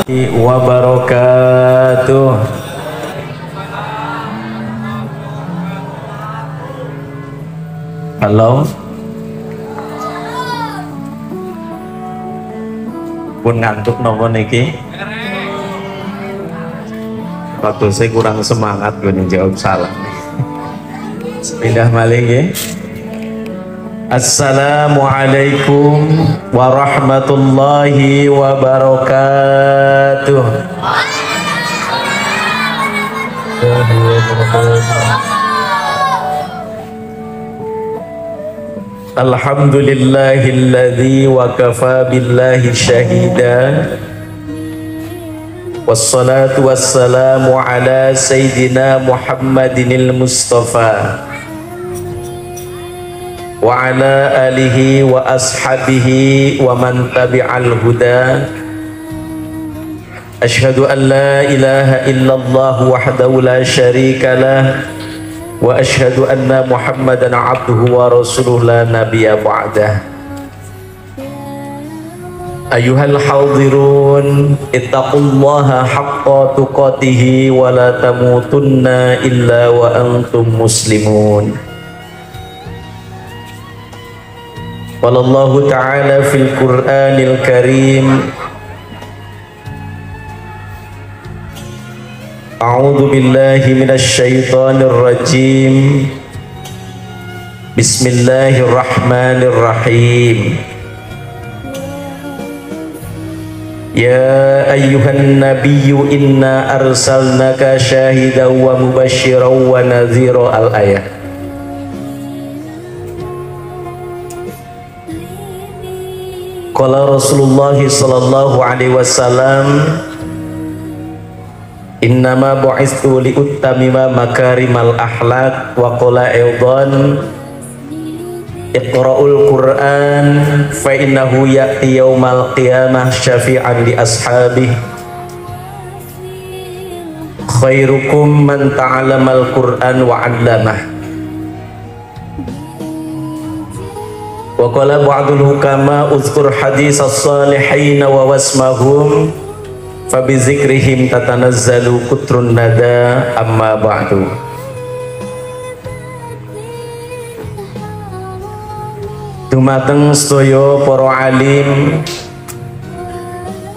wabarakatuh. Halo. Pun ngantuk nopo niki. Waktu saya kurang semangat gue jawab salah. Pindah malih ya. Assalamualaikum warahmatullahi wabarakatuh. Alhamdulillahilladzi wa kafa billahi syahida. Wassalatu wassalamu ala sayyidina Muhammadinil Mustafa wa ala alihi wa ashabihi wa man tabi'al huda. Ashhadu an la ilaha illallah wahdahu la syarika lah wa ashhadu anna Muhammadan abduhu wa rasuluhu la nabiyya ba'dah. Ayyuhal hadirun ittaqullaha haqqa tuqatih wa la tamutunna illa wa antum muslimun. Wallahu ta'ala fil Qur'anil Karim. A'udzu billahi minasy syaithanir rajim. Bismillahirrahmanirrahim. Ya ayyuhan nabiyyu inna arsalnaka syahidan wa mubasysyiran wa nadhira. Al-ayat. Qala Rasulullah sallallahu alaihi wasallam, innama bu'istu li utamima makarimal akhlaq. Wa qala aidan, iqra'ul Qur'an fa innahu ya'ti yaumal qiyamah syafi'an li ashabihi. Khairukum man ta'allamal Qur'an wa 'allamah. Wa qala ba'dul hukama uzkur hadis as-salihin wa wasmahum fa bi zikrihim tatanazzalu kutrun nada. Amma ba'du. Dumateng sedaya para alim,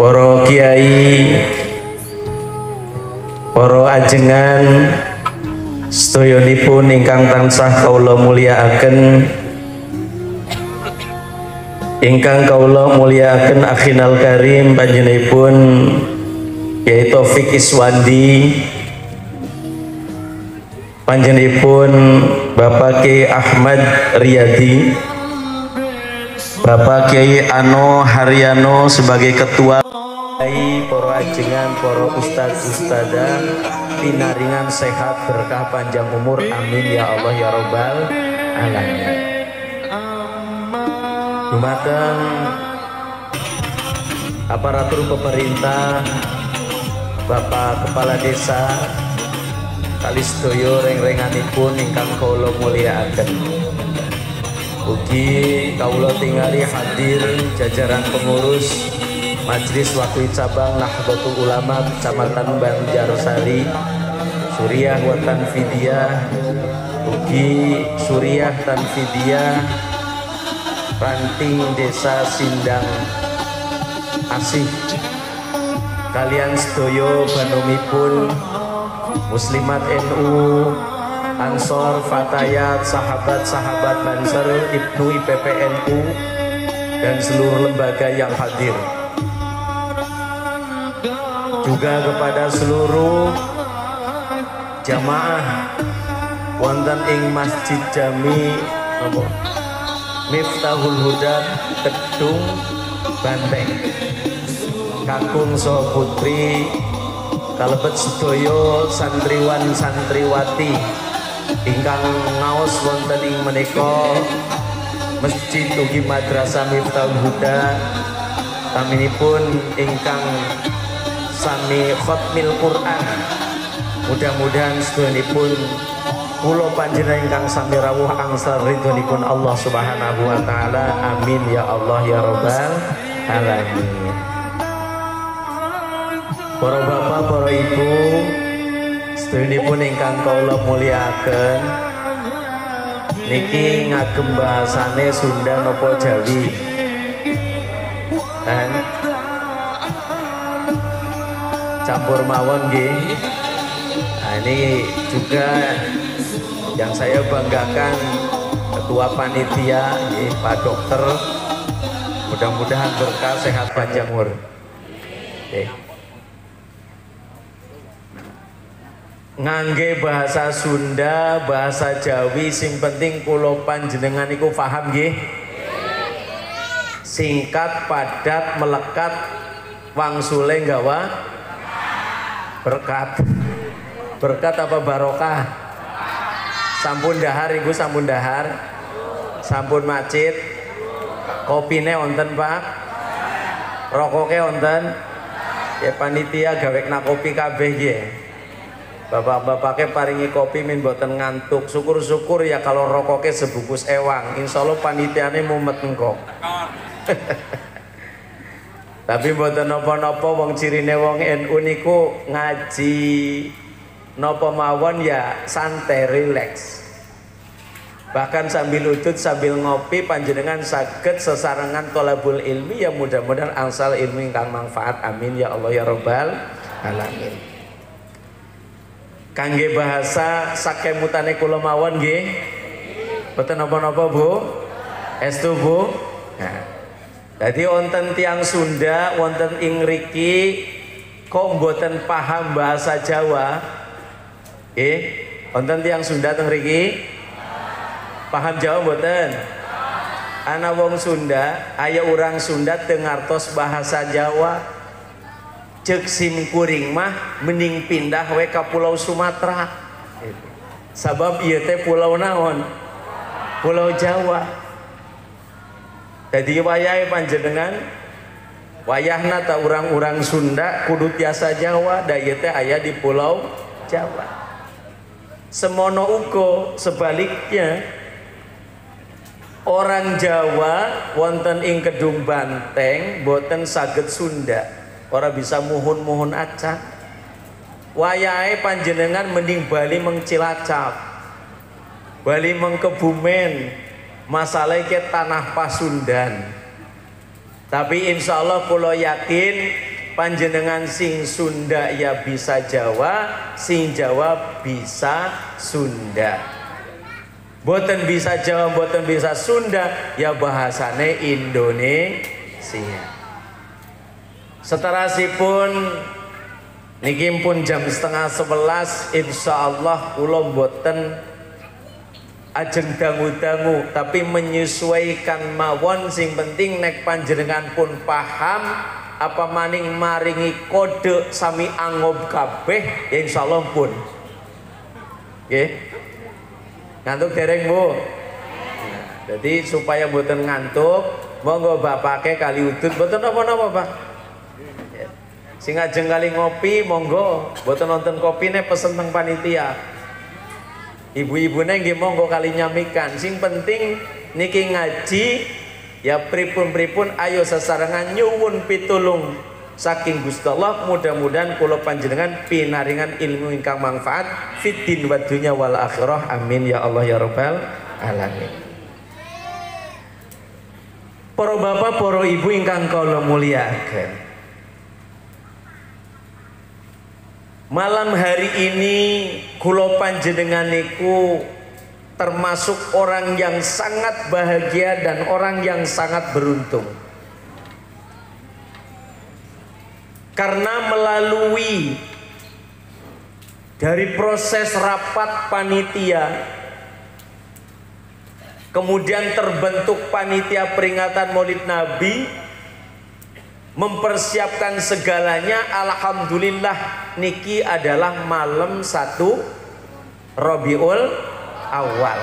para kiai, para ajengan sedayanipun ingkang tansah kaula mulyakaken, ingkang kaula mulyakaken akhinal karim panjenenganipun Kyai Taufik Iswandi, panjenenganipun Bapak Kyai Ahmad Riyadi, Bapak Kyai Ano Haryono sebagai ketua, para ajengan, para ustaz-ustadzah, pinaringan sehat berkah panjang umur, amin ya Allah ya Rabbal alamin. Dumateng aparatur pemerintah, Bapak Kepala Desa, kali sedaya reng-renganipun ingkang kaula mulyakaken. Ugi kaula tingali hadir jajaran pengurus Majelis Wakil Cabang Nahdlatul Ulama Kecamatan Banjarsari, Suriah wa Tanfidiyah, ugi Suriah Tanfidiyah Ranting Desa Sindang Asih, kalian sedoyo banumipun Muslimat NU, Ansor, Fatayat, sahabat-sahabat Banser, Ibnu IPPNU, dan seluruh lembaga yang hadir. Juga kepada seluruh jamaah wonten ing Masjid Jami Miftahul Huda Kedung Banteng, kakung saha putri kalebet sedaya santriwan santriwati ingkang ngaos wonten ing menika masjid ugi madrasah Miftahul Huda, taminipun ingkang sami khatmil Quran. Mudah-mudahan sedayanipun kula panjenengan ingkang sami rawuh angsal ridhonipun Allah Subhanahu wa taala. Amin ya Allah ya Rabbal alamin. Para bapak, para ibu, sedherekipun ingkang kula mulyakaken, niki ngagem bahasane Sunda napa Jawi? Campur mawon nggih. Nah, ini juga yang saya banggakan, ketua panitia Pak Dokter, mudah-mudahan berkah sehat panjang umur. Ngangge bahasa Sunda, bahasa Jawi, sing penting kula panjenengan iku paham nggih. Singkat, padat, melekat, wangsule nggawa berkat. Berkat apa barokah? Sampun dahar ibu, sampun dahar, sampun macit. Kopine wonten Pak, rokoke wonten. Ya panitia gawekna kopi kabeh nggih. Bapak-bapaknya paringi kopi min boten ngantuk. Syukur-syukur ya kalau rokoknya sebungkus ewang. Insya Allah panitiane mumet engkau. Tapi boten nopo-nopo wong cirine wong NU niku ngaji nopo mawon ya santai relax. Bahkan sambil udut sambil ngopi panjenengan saged sesarengan tholabul ilmi ya mudah-mudahan angsal ilmu ingkang manfaat. Amin ya Allah ya Rabbal alamin. Kangge bahasa sakemutane kula mawon nggih. Boten napa-napa Bu? Estu Bu? Nah. Dadi wonten tiyang Sunda wonten ing mriki kok mboten paham bahasa Jawa. Nggih, wonten tiyang Sunda teng mriki paham Jawa mboten? Ana wong Sunda, aya urang Sunda teu ngartos bahasa Jawa. Cek simkuring mah mending pindah we ka Pulau Sumatera. Sabab ieu teh pulau naon? Pulau Jawa. Jadi wayahe panjenengan wayahna ta urang-urang Sunda kudu tiasa Jawa, da ieu teh aya di Pulau Jawa. Semono uga sebaliknya orang Jawa wonten ing Kedung Banteng boten saged Sunda. Orang bisa muhun-muhun acan. Wayahe panjenengan mending bali mengcilacap, bali mengkebumen, masalahnya ke tanah Pasundan. Tapi insya Allah kula yakin panjenengan sing Sunda ya bisa Jawa, sing Jawa bisa Sunda. Boten bisa Jawa, boten bisa Sunda, ya bahasane Indonesia. Seterasipun niki pun jam 10:30 insyaallah kula mboten ajeng dangu-dangu tapi menyesuaikan mawon. Sing penting nek panjenengan pun paham apa maning maringi kode sami angob kabeh ya insyaallah pun nggih. Ngantuk dereng Bu? Jadi supaya mboten ngantuk monggo bapake kali udut mboten napa-napa Pak. Sing ajeng kali ngopi monggo, boten nonton kopine pesen teng panitia. Ibu-ibune nggih monggo kali nyamikan. Sing penting niki ngaji ya pripun-pripun ayo sesarengan nyuwun pitulung saking Gusti Allah. Mudah-mudahan kula panjenengan pinaringan ilmu ingkang manfaat fid din wad dunya wal akhirah. Amin ya Allah ya Rabbal alamin. Para bapak, para ibu ingkang kula mulyakaken. Malam hari ini kula panjenengan niku termasuk orang yang sangat bahagia dan orang yang sangat beruntung. Karena melalui dari proses rapat panitia, kemudian terbentuk panitia peringatan Maulid Nabi, mempersiapkan segalanya. Alhamdulillah niki adalah malam 1 Rabiul Awal,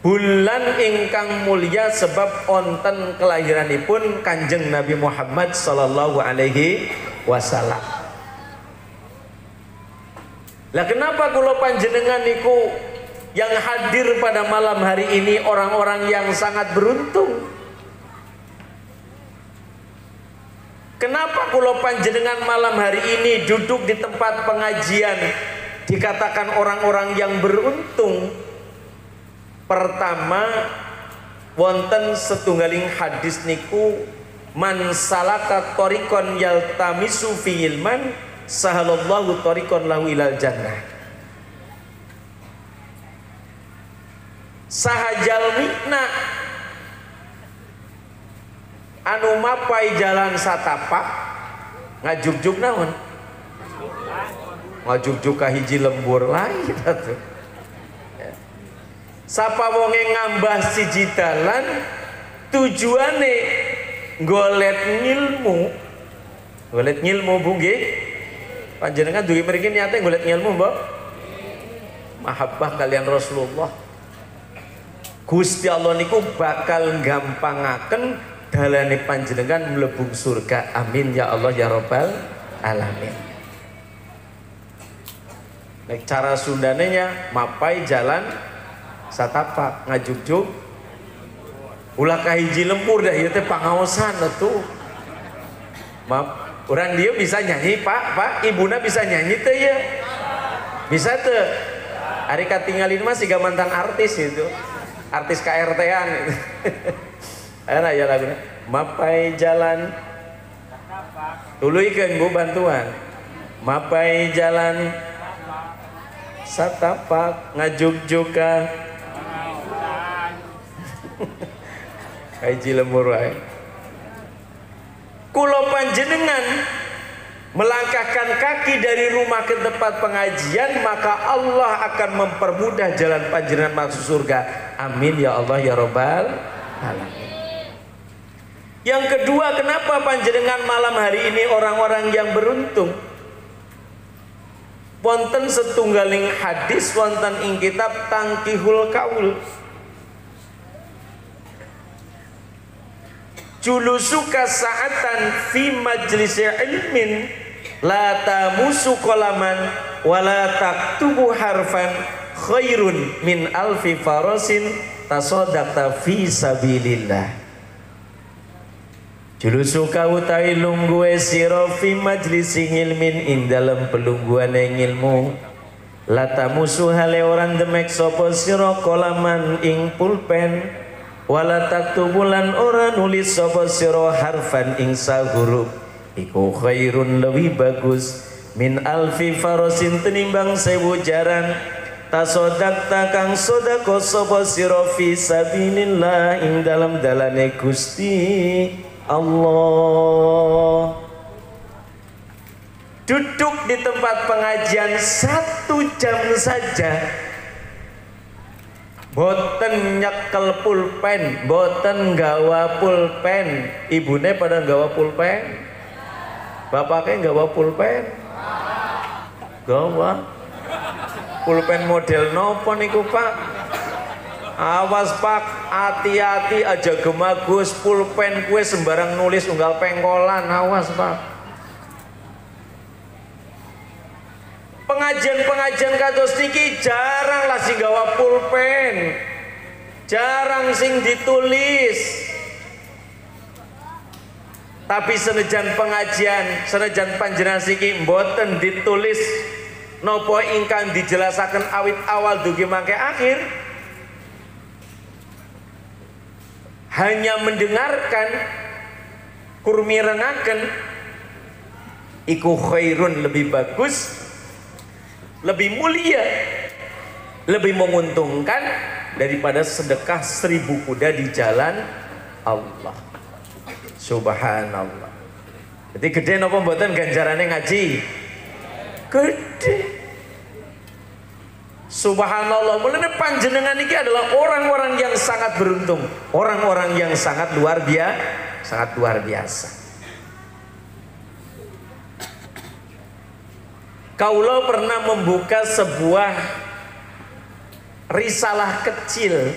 bulan ingkang mulia sebab onten kelahiranipun Kanjeng Nabi Muhammad sallallahu alaihi wasallam. Lah kenapa kula panjenengan niku yang hadir pada malam hari ini orang-orang yang sangat beruntung? Kenapa kula panjenengan malam hari ini duduk di tempat pengajian dikatakan orang-orang yang beruntung? Pertama, wonten setunggaling hadis niku, man salaka thoriqan yaltamisu fi ilman sahalallahu thoriqan lahu ilal jannah. Sahajalmina anu mapai jalan satapak ngajug-jug naon? Ngajug-jug ka hiji lembur lain atuh. Sapa wonge ngambah siji dalan tujuane golet ngilmu. Golet ngilmu Bu nggih. Panjenengan dugi mriki niate golet ngilmu, Mbok? Mahabbah kalian Rasulullah. Gusti Allah niku bakal gampangaken dalane panjenengan mlebu surga. Amin ya Allah ya Rabbal alamin. Nek cara Sundananya mapai jalan satapak ngajug-jug ulah kahiji lempur dah ieu teh pangaosan atuh. Maaf, orang dia bisa nyanyi, Pak, ibuna bisa nyanyi teh ya? Bisa teh. Ari katinggalin mah siga mantan artis itu. Artis KRT-an itu. Enak ya lagunya. Mapai jalan tuluikeun Bu bantuan. Mapai jalan satapak ngajug-jug ka kaiji lembur wae. Kula panjenengan melangkahkan kaki dari rumah ke tempat pengajian, maka Allah akan mempermudah jalan panjenengan masuk surga. Amin ya Allah ya Rabbal alamin. Yang kedua, kenapa panjenengan malam hari ini orang-orang yang beruntung? Wonten setunggaling hadis wonten ing kitab Tangkihul Kaul. Julusuka sa'atan fi majlisi ilmin la tamusu qalaman wala taktubu harfan khairun min alfi farasin tasaddaqta fi sabilillah. Julusuka utai lungguhe sira fi majlisi ilmin ing dalem pelungguane ngilmu la tamusu hale orang demek sapa sira qalaman ing pulpen wala taktubulan ora nulis sapa sira harfan ing huruf iku khairun lebih bagus min alfi farasin tenimbang 1000 jaran tasodakta kang sodako sapa sira fi sabilillah ing dalam dalane Gusti Allah. Duduk di tempat pengajian 1 jam saja, boten nyekel pulpen, boten gawa pulpen. Ibune pada gawa pulpen, bapaknya gawa pulpen, gawa pulpen model nopo niku Pak? Awas Pak, hati-hati aja gemagus pulpen kue sembarang nulis unggal pengkolan. Awas Pak. Pengajian-pengajian kados niki jarang lah sing gawa pulpen, jarang sing ditulis. Tapi senajan pengajian, senajan panjenengan siki mboten ditulis nopo ingkang dijelasaken awit awal dugi mangke akhir, hanya mendengarkan kurmirengaken iku khairun lebih bagus, lebih mulia, lebih menguntungkan daripada sedekah 1000 kuda di jalan Allah. Subhanallah. Jadi gede napa mboten ganjarane ngaji? Gede. Subhanallah. Mulane panjenengan iki adalah orang-orang yang sangat beruntung, orang-orang yang sangat luar biasa. Kaula pernah membuka sebuah risalah kecil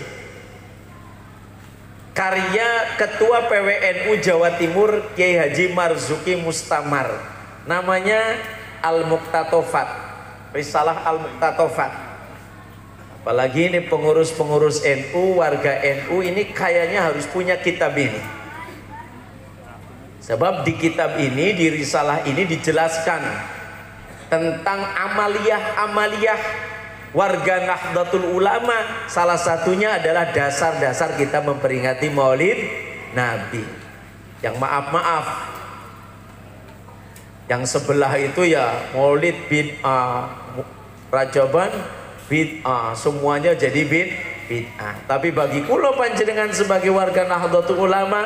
karya Ketua PWNU Jawa Timur Kiai Haji Marzuki Mustamar, namanya Al-Muqtatofat, risalah Al-Muqtatofat. Apalagi ini pengurus-pengurus NU, warga NU ini kayaknya harus punya kitab ini. Sebab di kitab ini, di risalah ini dijelaskan tentang amaliyah warga Nahdlatul Ulama. Salah satunya adalah dasar-dasar kita memperingati Maulid Nabi. Yang maaf, yang sebelah itu ya Maulid bid'ah, Rajaban bid'ah, semuanya jadi bid'ah. Tapi bagi kula panjenengan sebagai warga Nahdlatul Ulama,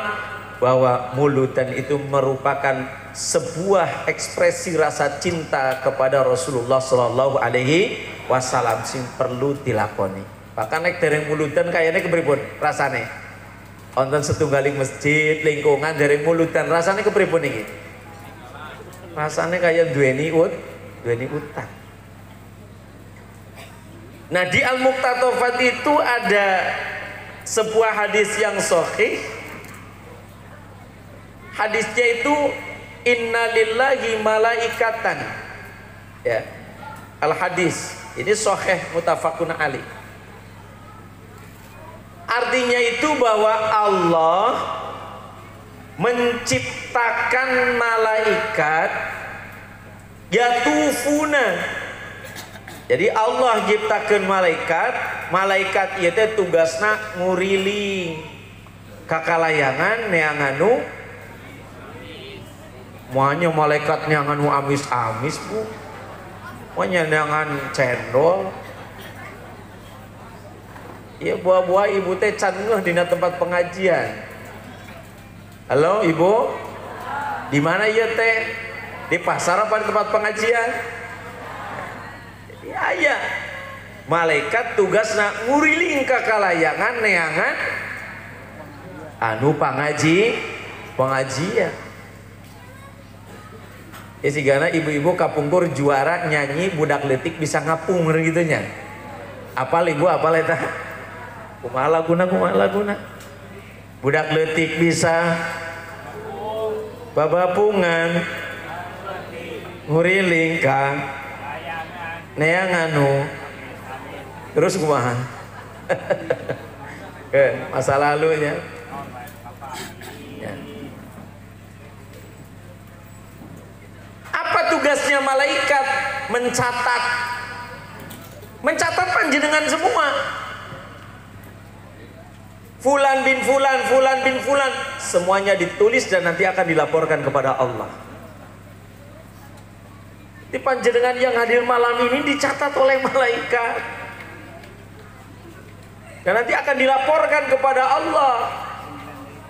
bahwa muludan itu merupakan sebuah ekspresi rasa cinta kepada Rasulullah Shallallahu Alaihi Wasallam sing perlu dilakoni. Bahkan nek dereng muludan kayaknya kepripun rasane? Wonten setunggaling masjid lingkungan dereng muludan rasane kepripun iki? Rasane kayak duweni utang. Nah, di Al-Muqtatafat itu ada sebuah hadis yang sahih. Hadisnya itu innalillahi malaikatan. Ya. Al-hadis ini sahih muttafaqun alaih. Artinya itu bahwa Allah menciptakan malaikat yatufuna. Jadi Allah ciptakan malaikat ieu teh tugasna nguriling kakalayangan neanganu. Muanya malaikat neanganu amis-amis bu, muanya neangan cendol. Iya buah-buah ibu teh can ngeuh dina tempat pengajian. Halo ibu, di mana ieu teh? Di pasar apa di tempat pengajian? Jadi aya malaikat tugasna nguriling kakalayangan neangan anu pengajian. Ya sigana ibu-ibu kapungkur juara nyanyi budak letik bisa ngapung gitunya. Apal ibu apal eta? Kumaha laguna. Budak letik bisa babapungan nguriling ka neanganu. Terus kumaha? Ke masa lalunya. Apa tugasnya malaikat? Mencatat panjenengan semua. Fulan bin fulan, semuanya ditulis dan nanti akan dilaporkan kepada Allah. Di panjenengan yang hadir malam ini dicatat oleh malaikat. Dan nanti akan dilaporkan kepada Allah.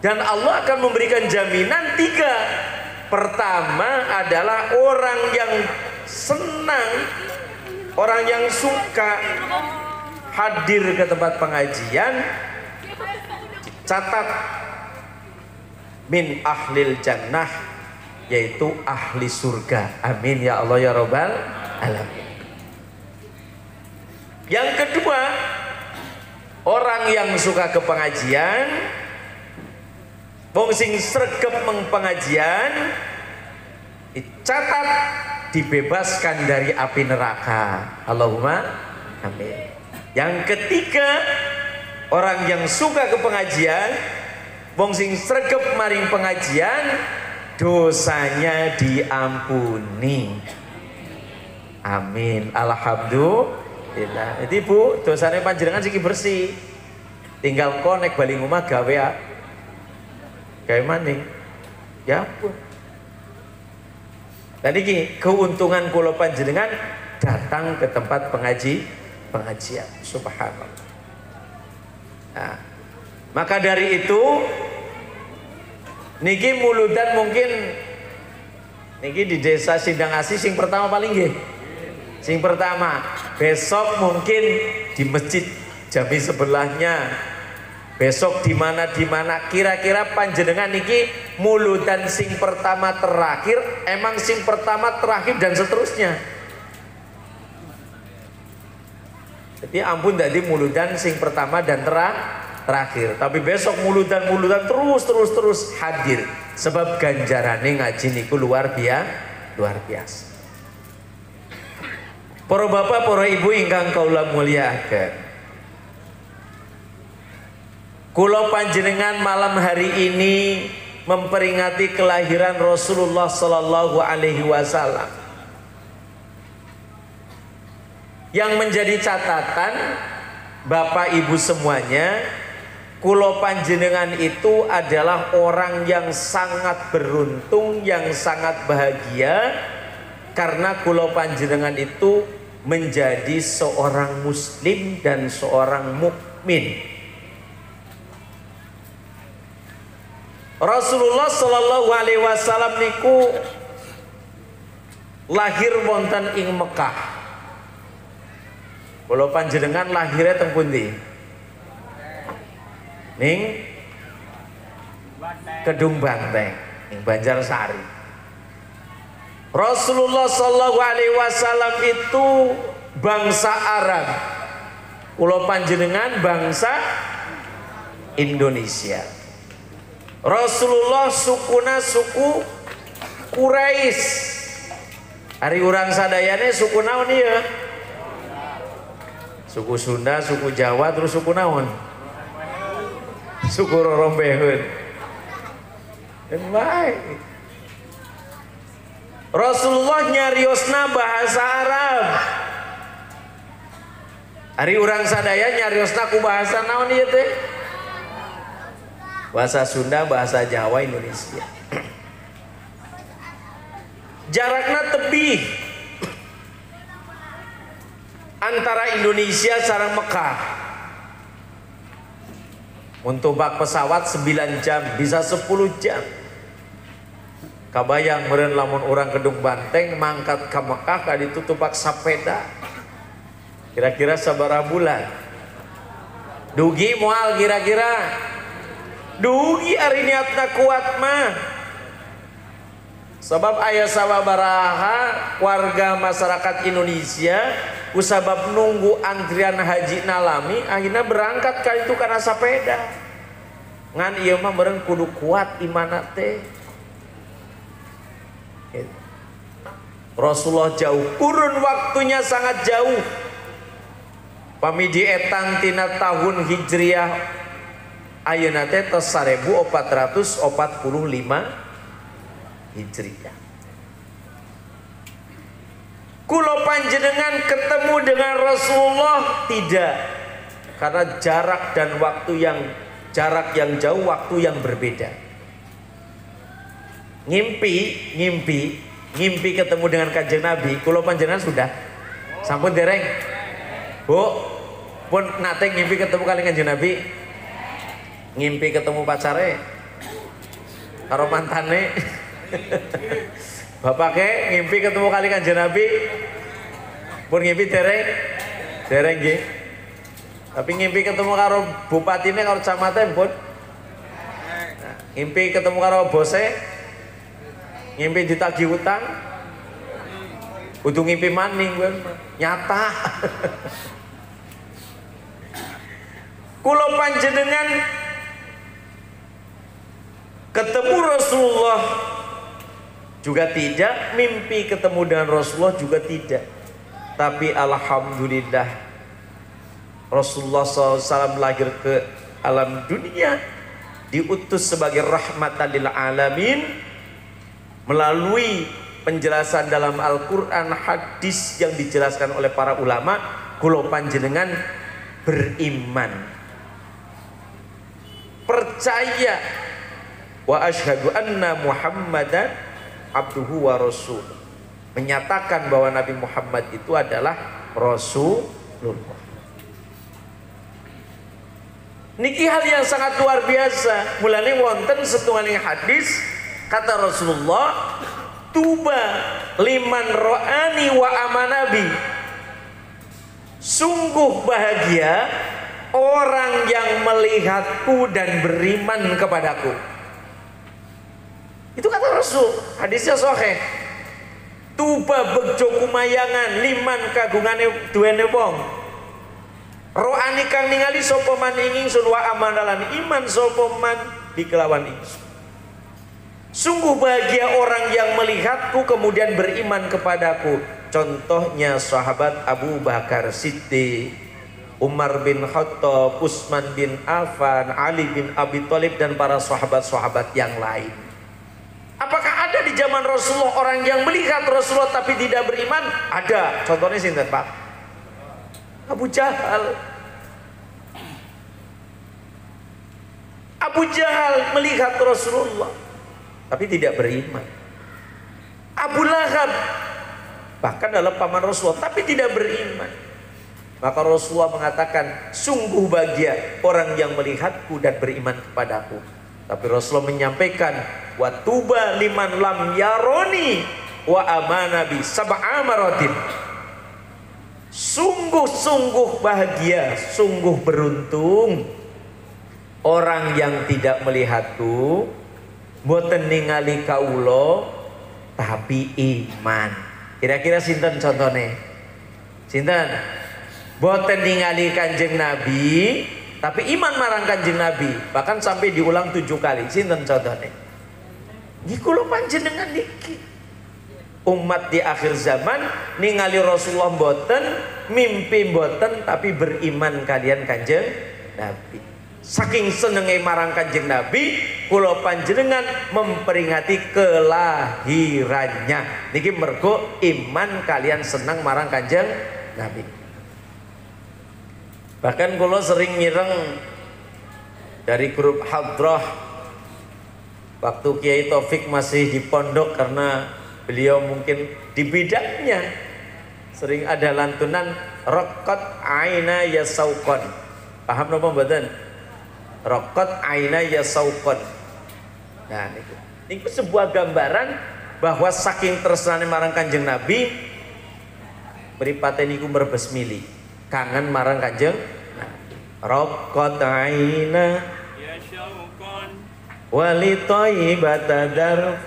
Dan Allah akan memberikan jaminan 3. Pertama adalah orang yang senang, orang yang suka hadir ke tempat pengajian, catat min ahlil jannah, yaitu ahli surga. Amin ya Allah ya Rabbal alamin. Yang kedua, orang yang suka ke pengajian, wong sing sregep pengajian, dicatat dibebaskan dari api neraka. Allahumma amin. Yang ketiga, orang yang suka ke pengajian, wong sing sregep maring pengajian, dosanya diampuni. Amin. Alhamdulillah. Jadi bu, dosanya panjenengan siki bersih. Tinggal konek balik rumah gawe maning. Ya ampun. Tadi gini, keuntungan kula panjenengan datang ke tempat pengajian. Subhanallah. Nah, maka dari itu niki muludan mungkin niki di desa Sindang Asih sing pertama paling nggih. Sing pertama, besok mungkin di masjid Jami sebelahnya. Besok di mana kira-kira panjenengan niki muludan sing pertama terakhir, emang sing pertama terakhir dan seterusnya. Jadi ampun tadi muludan sing pertama dan terakhir, tapi besok muludan terus hadir, sebab ganjarane ngaji niku luar biasa. Para bapak, para ibu ingkang kaula mulyakaken, kula panjenengan malam hari ini memperingati kelahiran Rasulullah Sallallahu Alaihi Wasallam. Yang menjadi catatan Bapak Ibu semuanya, kulo panjenengan itu adalah orang yang sangat beruntung, yang sangat bahagia, karena kulo panjenengan itu menjadi seorang muslim dan seorang mukmin. Rasulullah Sallallahu Alaihi Wasallam niku lahir wonten ing Mekah. Kulo panjenengan lahirnya teng pundi? Ning Kedung Banteng, ning Banjarsari. Rasulullah Sallallahu Alaihi Wasallam itu bangsa Arab. Kulo panjenengan bangsa Indonesia. Rasulullah sukuna suku Quraisy. Ari urang sadayane suku naon ieu? Suku Sunda, suku Jawa, terus suku naon? Suku Rorombeheun. Baik. Rasulullah nyariosna bahasa Arab. Ari urang sadaya nyariosna ku bahasa naon ieu teh? Bahasa Sunda, bahasa Jawa, Indonesia. Jaraknya tebih antara Indonesia sareng Mekah. Untuk bak pesawat 9 jam, bisa 10 jam. Kabayang meureun lamun orang Kedung Banteng mangkat ke Mekah kaditu tupak sapeda. Kira-kira sabaraha bulan? Dugi moal kira-kira? Dugi ari niatna kuat mah. Sebab aya sababaraha warga masyarakat Indonesia kusabab nunggu antrian haji nalami akhirnya berangkat ka itu karena sepeda. Ngan ieu mah meureun kudu kuat imana teh. Rasulullah jauh, kurun waktunya sangat jauh. Pamidi etan tina tahun Hijriah ayeuna teh tos 1445 Hijriah. Kulo panjenengan ketemu dengan Rasulullah tidak, karena jarak yang jauh, waktu yang berbeda. Ngimpi ketemu dengan Kanjeng Nabi. Kulo panjenengan sudah sampun dereng? Bu, pun nate ngimpi ketemu kali Kanjeng Nabi. Ngimpi ketemu pacare karo mantane. Bapak ke ngimpi ketemu kali Kanjeng Nabi. Pun ngimpi dereng nggih. Tapi ngimpi ketemu karo bupatine karo camate pun. Nah, ngimpi ketemu karo bose. Ngimpi ditagih utang. Kudu ngimpi maning nyata. Kulo panjenengan ketemu Rasulullah juga tidak, mimpi ketemu dengan Rasulullah juga tidak. Tapi alhamdulillah Rasulullah SAW lahir ke alam dunia, diutus sebagai rahmatan lil alamin melalui penjelasan dalam Al-Quran, hadis yang dijelaskan oleh para ulama. Kulo panjenengan beriman, percaya, wa asyhadu anna Muhammadan abduhu wa rasul, menyatakan bahwa Nabi Muhammad itu adalah Rasulullah. Niki hal yang sangat luar biasa. Mulane wonten setunggaling hadis kata Rasulullah, tuba liman ro'ani wa amanabi, sungguh bahagia orang yang melihatku dan beriman kepadaku. Itu kata Rasul, hadisnya sahih. Tuba bejo kumayangan liman kagungane duwene wong. Ro'ani kang ningali sapa man ing ingsun wa amanalan iman sapa man dikelawan ingsun. Sungguh bahagia orang yang melihatku kemudian beriman kepadaku. Contohnya sahabat Abu Bakar Siddiq, Umar bin Khattab, Utsman bin Affan, Ali bin Abi Thalib dan para sahabat-sahabat yang lain. Apakah ada di zaman Rasulullah orang yang melihat Rasulullah tapi tidak beriman? Ada. Contohnya sinten, Pak? Abu Jahal. Abu Jahal melihat Rasulullah tapi tidak beriman. Abu Lahab bahkan adalah paman Rasulullah tapi tidak beriman. Maka Rasulullah mengatakan, sungguh bahagia orang yang melihatku dan beriman kepadaku. Tapi Rasulullah menyampaikan, wa tuba liman lam yaroni wa amana bi sab'a maratin. Sungguh-sungguh bahagia, sungguh beruntung orang yang tidak melihatku, boten ningali kaulo tapi iman. Kira-kira sinten contohnya? Sinten? Boten ningali Kanjeng Nabi tapi iman marang Kanjeng Nabi, bahkan sampai diulang 7 kali. Sinten contohnya? Niki kula panjenengan niki. Umat di akhir zaman ningali Rasulullah boten, mimpi boten tapi beriman kalian Kanjeng Nabi. Saking senenge marang Kanjeng Nabi, kula panjenengan memperingati kelahirannya. Niki mergo iman kalian senang marang Kanjeng Nabi. Bahkan kalau sering nyireng dari grup Hadrah waktu Kiai Taufik masih di pondok, karena beliau mungkin di bidangnya sering ada lantunan raqat aina ya sauqan. Paham napa mboten? Raqat aina ya sauqan. Nah niku sebuah gambaran bahwa saking tresnane marang Kanjeng Nabi, mripate niku merebes mili, kangen marang Kanjeng Raqat aina ya syauqan wali thayyibata dar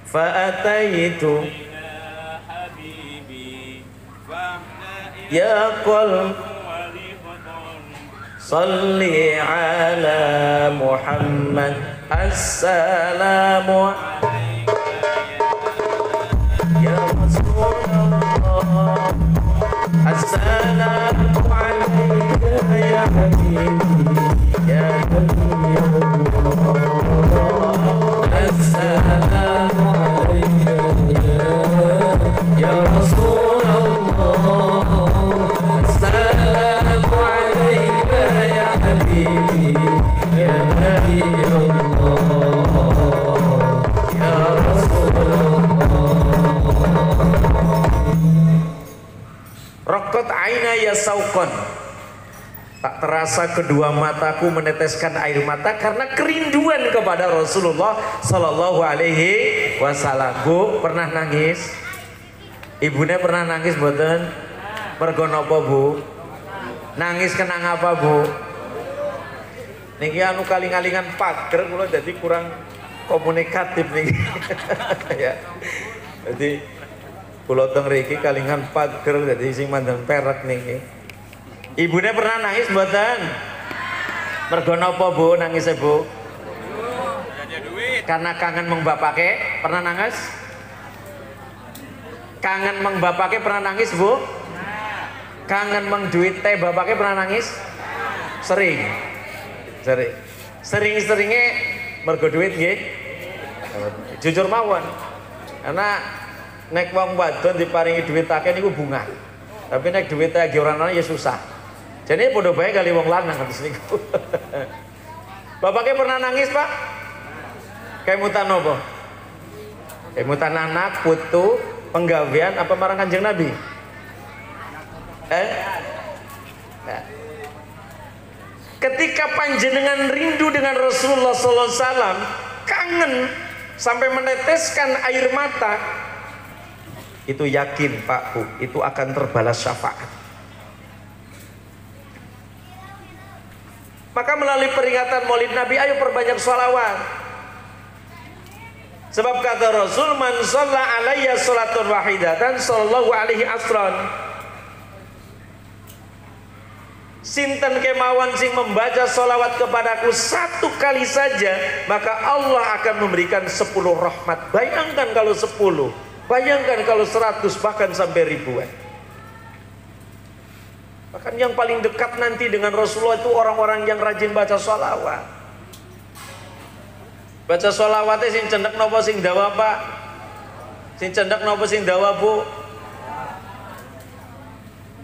fa ataitu ya qul salli ala Muhammad assalamu ya Rasulullah assalamu alayka ya habibi ya Nabiullah assalamu alayka ya Rasulullah assalamu alayka ya habibi ya Nabiullah ya Rasulullah. Raqat aina ya sauqan. Tak terasa kedua mataku meneteskan air mata karena kerinduan kepada Rasulullah Sallallahu Alaihi Wasallam. Bu, pernah nangis? Ibunya pernah nangis mboten? Mergo napa, Bu? Nangis kenang apa, Bu? Niki anu kaling-kalingan pager kula jadi kurang komunikatif niki. Ya. Jadi kula teng mriki kalingan pager jadi sing mandan perak niki. Ibune pernah nangis mboten? Mergo napa, Bu, nangis, Bu? Karena kangen meng bapake, pernah nangis? Kangen meng bapake pernah nangis, Bu? Kangen meng duit teh bapake pernah nangis? Sering. Sering. Sering-seringnya mergo duit nggih. Jujur mawon. Karena nek wong wadon diparingi duit akeh niku bunga. Tapi nek duit lagi ora ana ya susah. Jadi padha bae kali wong lanang kados niku. Bapaknya pernah nangis, Pak? Kemutan apa? Kemutan anak, putu, penggawean apa marang Kanjeng Nabi? Nah. Ketika panjenengan rindu dengan Rasulullah sallallahu alaihi wasallam, kangen sampai meneteskan air mata, itu yakin Pak Bu, itu akan terbalas syafaat. Maka melalui peringatan Maulid Nabi, ayo perbanyak sholawat. Sebab kata Rasul, man shalla alayya sholatun wahidatan sallallahu alaihi asran. Sinten kemauan sing membaca sholawat kepadaku satu kali saja, maka Allah akan memberikan 10 rahmat. Bayangkan kalau 10, bayangkan kalau 100, bahkan sampai ribuan. Bahkan yang paling dekat nanti dengan Rasulullah itu orang-orang yang rajin baca sholawat. Baca sholawatnya sing cendek nopo sing dawa Pak? Sing cendek nopo sing dawa Bu?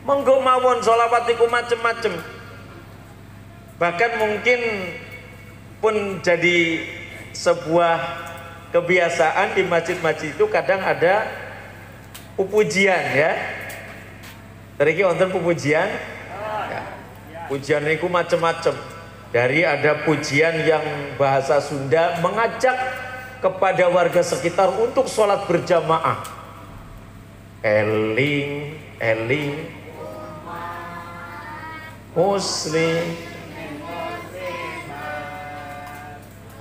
Monggo mawon sholawat iku macem-macem. Bahkan mungkin pun jadi sebuah kebiasaan di masjid-masjid itu kadang ada pujian ya. Teriki wonten pujian. Ya. Pujian niku macam-macam. Dari ada pujian yang bahasa Sunda mengajak kepada warga sekitar untuk sholat berjamaah. Eling, eling, muslim,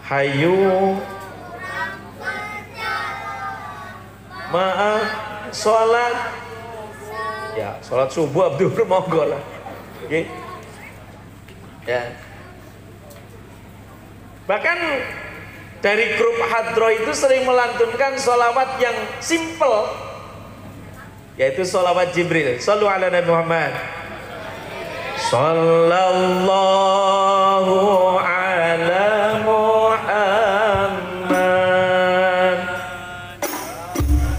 hayu, maaf, sholat. Ya, sholat subuh Abdul monggo lah. Okay. Ya. Bahkan dari grup hadroh itu sering melantunkan sholawat yang simple, yaitu sholawat Jibril. Shallu ala Nabi Muhammad. Sallallahu ala Muhammad.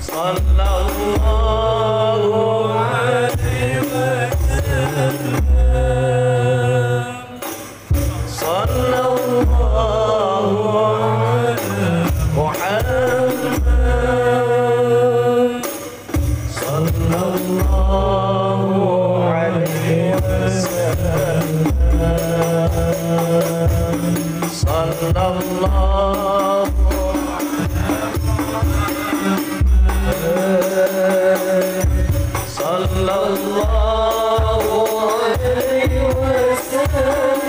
Sallallahu alaihi wasallam. Sallallahu ala Muhammad. Sallallahu alaihi wasallam. Sallallahu sallallahu alaihi wasallam.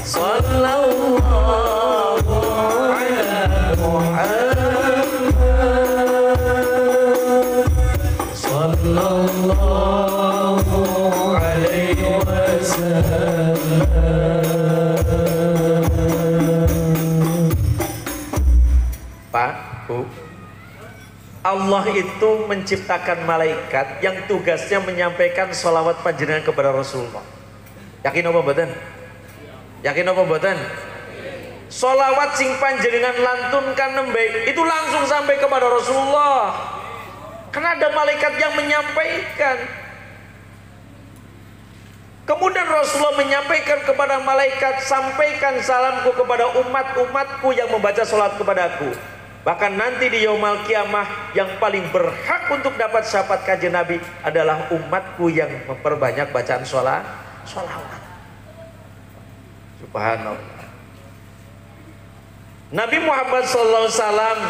Sallallahu ala Muhammad. Sallallahu alaihi wasallam. Pak, Bu, Allah itu menciptakan malaikat yang tugasnya menyampaikan sholawat panjenengan kepada Rasulullah. Yakin apa mboten? Yakin apa mboten? Sholawat sing panjenengan lantunkan nembe itu langsung sampai kepada Rasulullah. Karena ada malaikat yang menyampaikan. Kemudian Rasulullah menyampaikan kepada malaikat, sampaikan salamku kepada umat-umatku yang membaca sholat kepadaku. Bahkan nanti di yaumul kiamah yang paling berhak untuk dapat syafaat kanjeng Nabi adalah umatku yang memperbanyak bacaan sholawat. Subhanallah. Nabi Muhammad SAW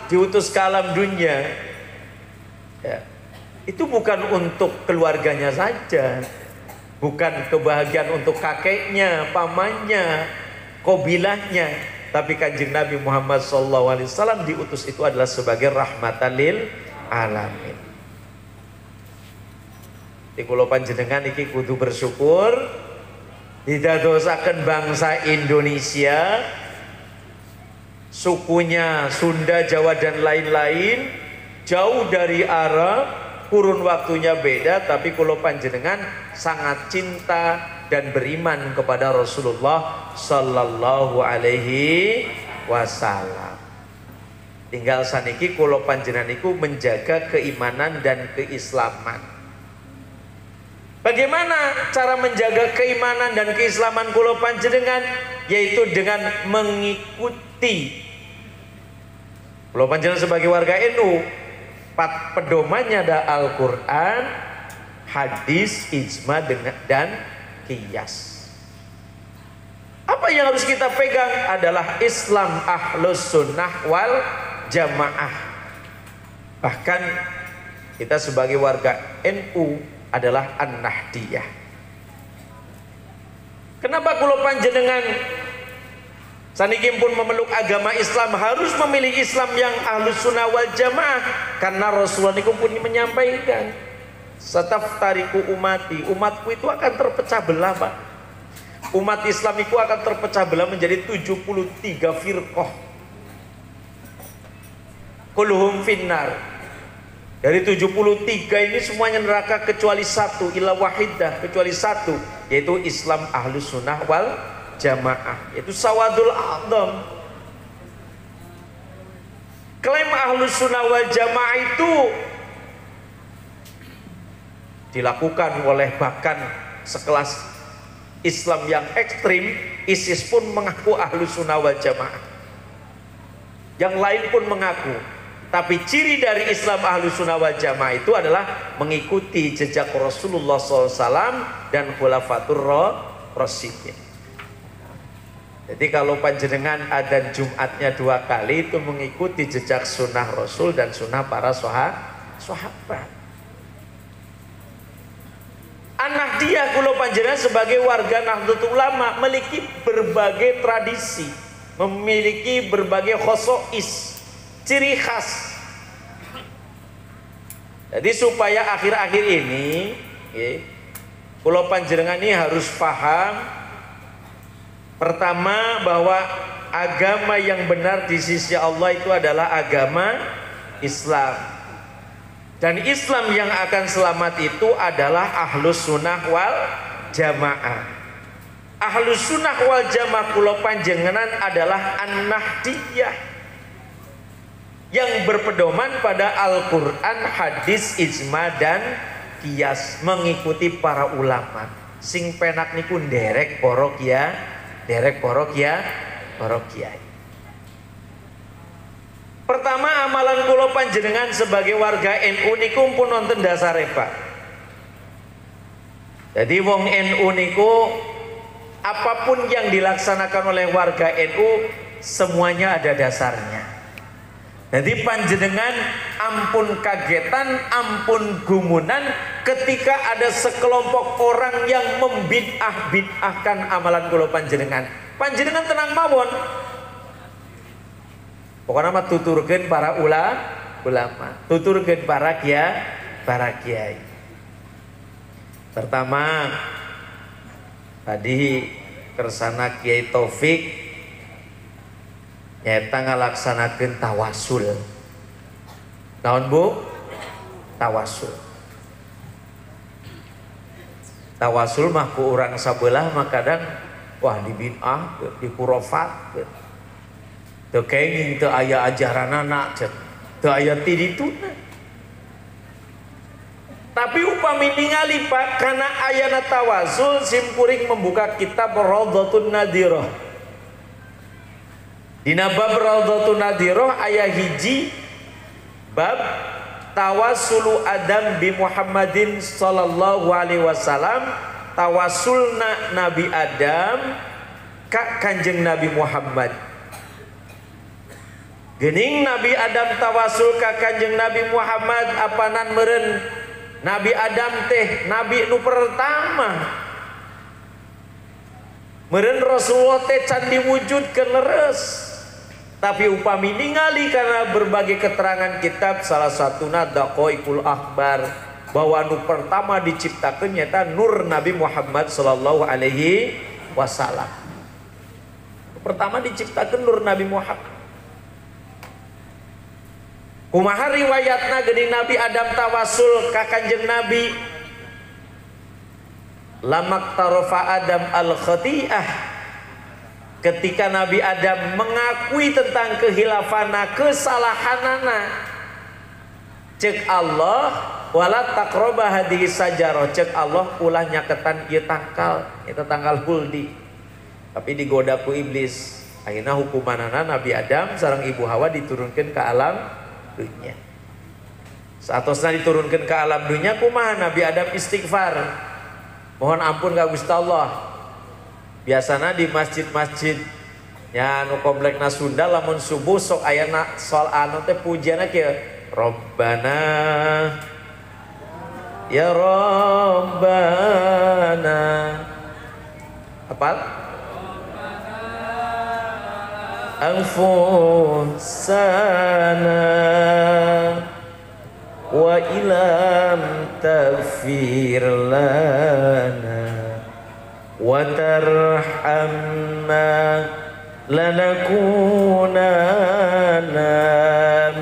diutus ke alam dunia ya, itu bukan untuk keluarganya saja, bukan kebahagiaan untuk kakeknya, pamannya, kabilahnya. Tapi kanjeng Nabi Muhammad SAW diutus itu adalah sebagai rahmatan lil alamin. Di kula panjenengan iki kudu bersyukur didadosaken bangsa Indonesia, sukunya Sunda, Jawa dan lain-lain, jauh dari Arab, kurun waktunya beda, tapi kula panjenengan sangat cinta dan beriman kepada Rasulullah sallallahu alaihi wasallam. Tinggal saniki kula panjenengan iku menjaga keimanan dan keislaman. Bagaimana cara menjaga keimanan dan keislaman kula panjenengan? Yaitu dengan mengikuti. Kula panjenengan sebagai warga NU, pedomannya ada Al-Quran, hadis, ijma dan qiyas. Apa yang harus kita pegang adalah Islam ahlus sunnah wal jamaah. Bahkan kita sebagai warga NU adalah an-nahdiyah. Kenapa kula panjenengan saniki pun memeluk agama Islam harus memilih Islam yang ahlus sunnah wal jamaah? Karena Rasulullah niku pun menyampaikan, sataftariku umati, umatku itu akan terpecah belah, Pak. Umat Islam itu akan terpecah belah menjadi 73 firqah. Kulluhum finnar. Dari 73 ini semuanya neraka kecuali satu, illa wahidah, kecuali satu, yaitu Islam Ahlus Sunnah wal Jamaah, yaitu Sawadul A'zam. Klaim Ahlus Sunnah wal Jamaah itu dilakukan oleh bahkan sekelas Islam yang ekstrim. ISIS pun mengaku Ahlus Sunnah wal Jamaah, yang lain pun mengaku. Tapi ciri dari Islam Ahlus Sunnah wal Jamaah itu adalah mengikuti jejak Rasulullah SAW dan Khulafatur Rasyidin. Jadi kalau panjenengan adzan Jumatnya 2 kali itu mengikuti jejak sunnah Rasul dan sunnah para sahabat. Anak dia kalau panjenengan sebagai warga Nahdlatul Ulama memiliki berbagai tradisi, memiliki berbagai khosois, ciri khas. Jadi supaya akhir-akhir ini kalau panjenengan ini harus paham, pertama bahwa agama yang benar di sisi Allah itu adalah agama Islam, dan Islam yang akan selamat itu adalah Ahlus Sunnah wal Jamaah. Ahlus Sunnah wal Jamaah kula panjenengan adalah An-Nahdiyah yang berpedoman pada Al-Quran, hadis, ijma dan kias, mengikuti para ulama. Sing penak niku derek para kiai. Pertama, amalan kula panjenengan sebagai warga NU niku pun nonton dasare Pak. Jadi wong NU niku apapun yang dilaksanakan oleh warga NU semuanya ada dasarnya. Jadi panjenengan ampun kagetan, ampun gumunan ketika ada sekelompok orang yang membid'ah-bid'ahkan amalan kula panjenengan. Panjenengan tenang mawon. Pokoknya mah tuturkeun para ulama, tuturkeun para kiai. Pertama tadi kersana Kiai Taufik nyata ngalaksanakeun tawasul. Naon Bu? Tawasul. Tawasul mah ku urang sabelah mah kadang wah di bid'ah, di kurofat. Teu kenging teu aya ajaranana cek. Teu aya ti dituna. Tapi upami ningali Pak kana ayana tawasul simpuring membuka kitab Raudhatun Nadhirah. Dina bab Raudhatun Nadhirah aya hiji bab tawasulu Adam bi Muhammadin sallallahu alaihi wasallam, tawasulna Nabi Adam ka Kanjeng Nabi Muhammad. Geuning Nabi Adam tawasul ka Kanjeng Nabi Muhammad apanan meureun Nabi Adam teh nabi nu pertama. Meureun Rasulullah teh can diwujudkeun leres. Tapi upami ningali karena berbagai keterangan kitab, salah satuna Daqaiqul Akhbar, bahwa nu pertama diciptakeun nyata nur Nabi Muhammad sallallahu alaihi wasallam. Pertama diciptakeun nur Nabi Muhammad. Kumaha riwayatna geuning Nabi Adam tawasul ka Kanjeng Nabi, lamak tarofa Adam al-khati'ah, ketika Nabi Adam mengakui tentang kehilafana, kesalahanana, cek Allah wala taqraba hadhihi sajarah, cek Allah ulah nyaketan ieu tangkal, eta tangkal huldi. Tapi digoda ku iblis, akhirnya hukumanana Nabi Adam sareng Ibu Hawa diturunkan ke alam dunia. Saatosna diturunkan ke alam dunia, kumaha Nabi Adam istighfar, mohon ampun ka Gusti Allah. Biasana di masjid-masjid ya nu komplekna Sunda lamun subuh sok ayana sol anu teh pujianna kieu, Rabbana ya Rabbana apal anfusana wa ilam taghfir lana wa tarhamna lanakunanna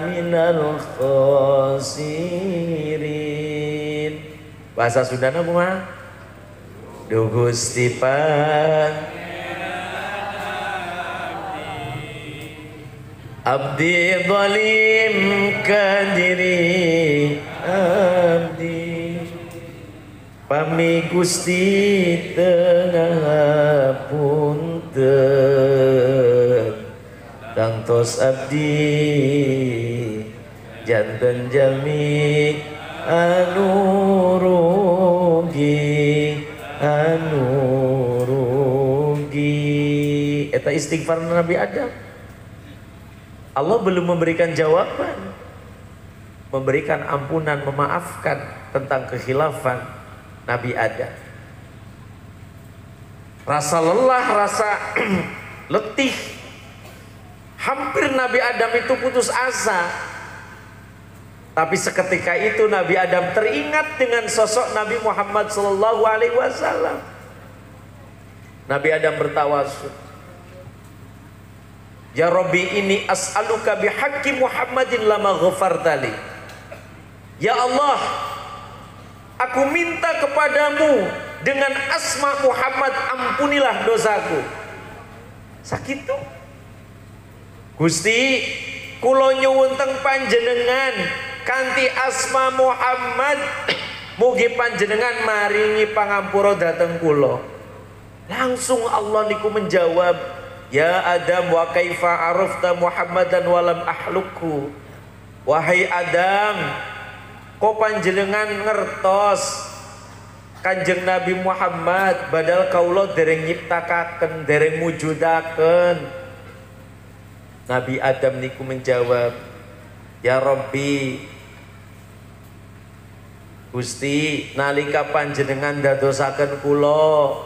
minal khasirin. Bahasa Sundana kumaha? Duh Gusti abdi zalim ka diri abdi pami Gusti tengah punten tangtos abdi janten jalmi anu rugi eta istighfar Nabi Adam. Allah belum memberikan jawaban, memberikan ampunan, memaafkan tentang kekhilafan Nabi Adam. Rasa lelah, rasa letih, hampir Nabi Adam itu putus asa. Tapi seketika itu Nabi Adam teringat dengan sosok Nabi Muhammad SAW. Nabi Adam bertawasul, ya Rabbi ini as'aluka bihaqqi Muhammadin lama ghafartali. Ya Allah, aku minta kepadamu dengan asma Muhammad, ampunilah dosaku. Sakitu Gusti, kula nyuwun teng panjenengan kanthi asma Muhammad, mugi panjenengan maringi pangampura dhateng kula. Langsung Allah niku menjawab, ya Adam wa kaifa arafta Muhammadan walam ahlukku. Wahai Adam, kok panjenengan ngertos Kanjeng Nabi Muhammad badal kaula dereng nyiptakaken, dereng mujudaken. Nabi Adam niku menjawab, ya Rabbi, Gusti, nalika panjenengan dadosaken kula,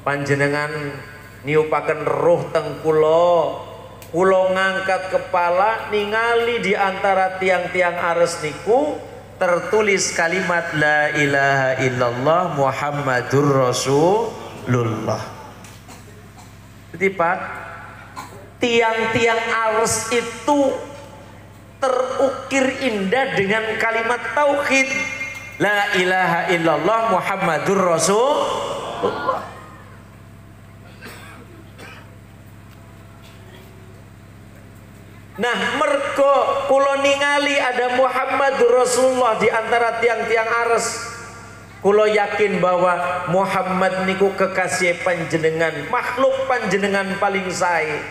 panjenengan niupaken roh teng kula, kula ngangkat kepala ningali di antara tiang-tiang ares niku tertulis kalimat la ilaha illallah Muhammadur Rasulullah. Jadi Pak, tiang-tiang ares itu terukir indah dengan kalimat tauhid la ilaha illallah Muhammadur Rasulullah. Nah, mergo kula ningali ada Muhammadur Rasulullah di antara tiang-tiang ares, kula yakin bahwa Muhammad niku kekasih panjenengan, makhluk panjenengan paling sae.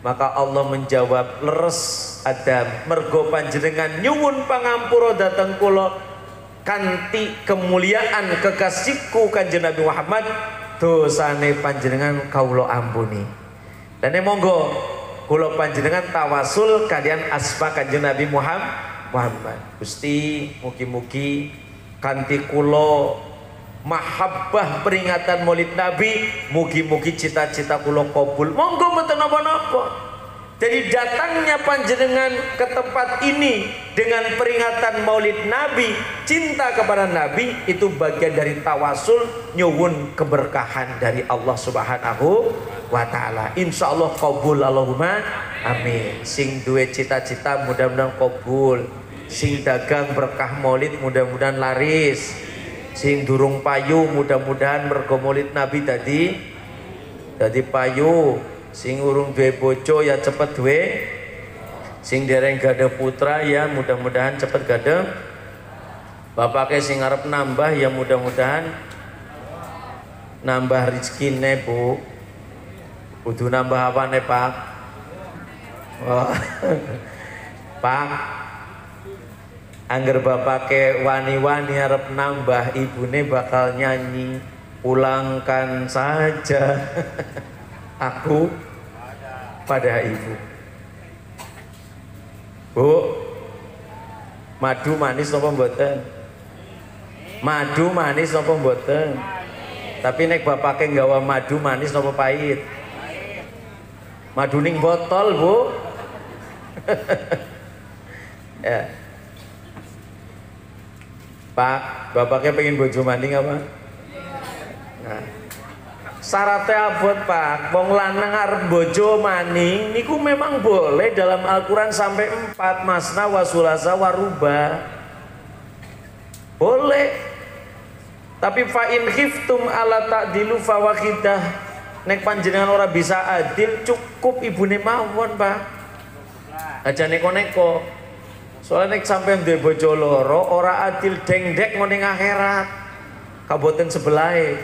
Maka Allah menjawab, leres Adam, mergo panjenengan nyuwun pangampura dhateng kula kanthi kemuliaan kekasihku Kanjeng Nabi Muhammad, dosane panjenengan kawula ampuni. Dan monggo kula panjenengan tawasul kalian asma Kanjeng Nabi Muhammad. Gusti, mugi-mugi kanthi kula mahabbah peringatan Maulid Nabi, mugi-mugi cita-cita kula kabul. Monggo mboten napa-napa. Jadi datangnya panjenengan ke tempat ini dengan peringatan Maulid Nabi, cinta kepada Nabi, itu bagian dari tawasul nyuwun keberkahan dari Allah Subhanahu wa ta'ala. Insya Allah kabul, Allahumma amin. Sing duwe cita-cita mudah-mudahan kabul, sing dagang berkah Maulid mudah-mudahan laris, sing durung payu mudah-mudahan mergo Maulid Nabi tadi payu, sing urung duwe bojo ya cepet duwe, sing dereng gada putra ya mudah-mudahan cepet gada, bapaknya sing arep nambah ya mudah-mudahan nambah rezekine Bu. Kudu nambah apa nih Pak? Oh. Pak, angger bapake wani-wani harap nambah, ibune bakal nyanyi pulangkan saja aku pada ibu. Bu, madu manis napa mboten? Madu manis napa mboten? Tapi nek bapake nggawa madu manis napa pahit? Madu ning botol Bu. Ya. Pak, bapaknya pengen bojo maning apa? Nah, syaratnya abot Pak, wong lanang arep bojo maning niku memang boleh dalam Al-Quran sampai 4, masna wa sulasa wa ruba. boleh. Tapi fa in khiftum ala ta'dilu fawahidah, nek panjenengan ora bisa adil cukup ibune mawon, Pak. Aja neko-neko. Soalnya nek sampean duwe bojo loro ora adil dengdek ngene akhirat. Kaboten sebelahe.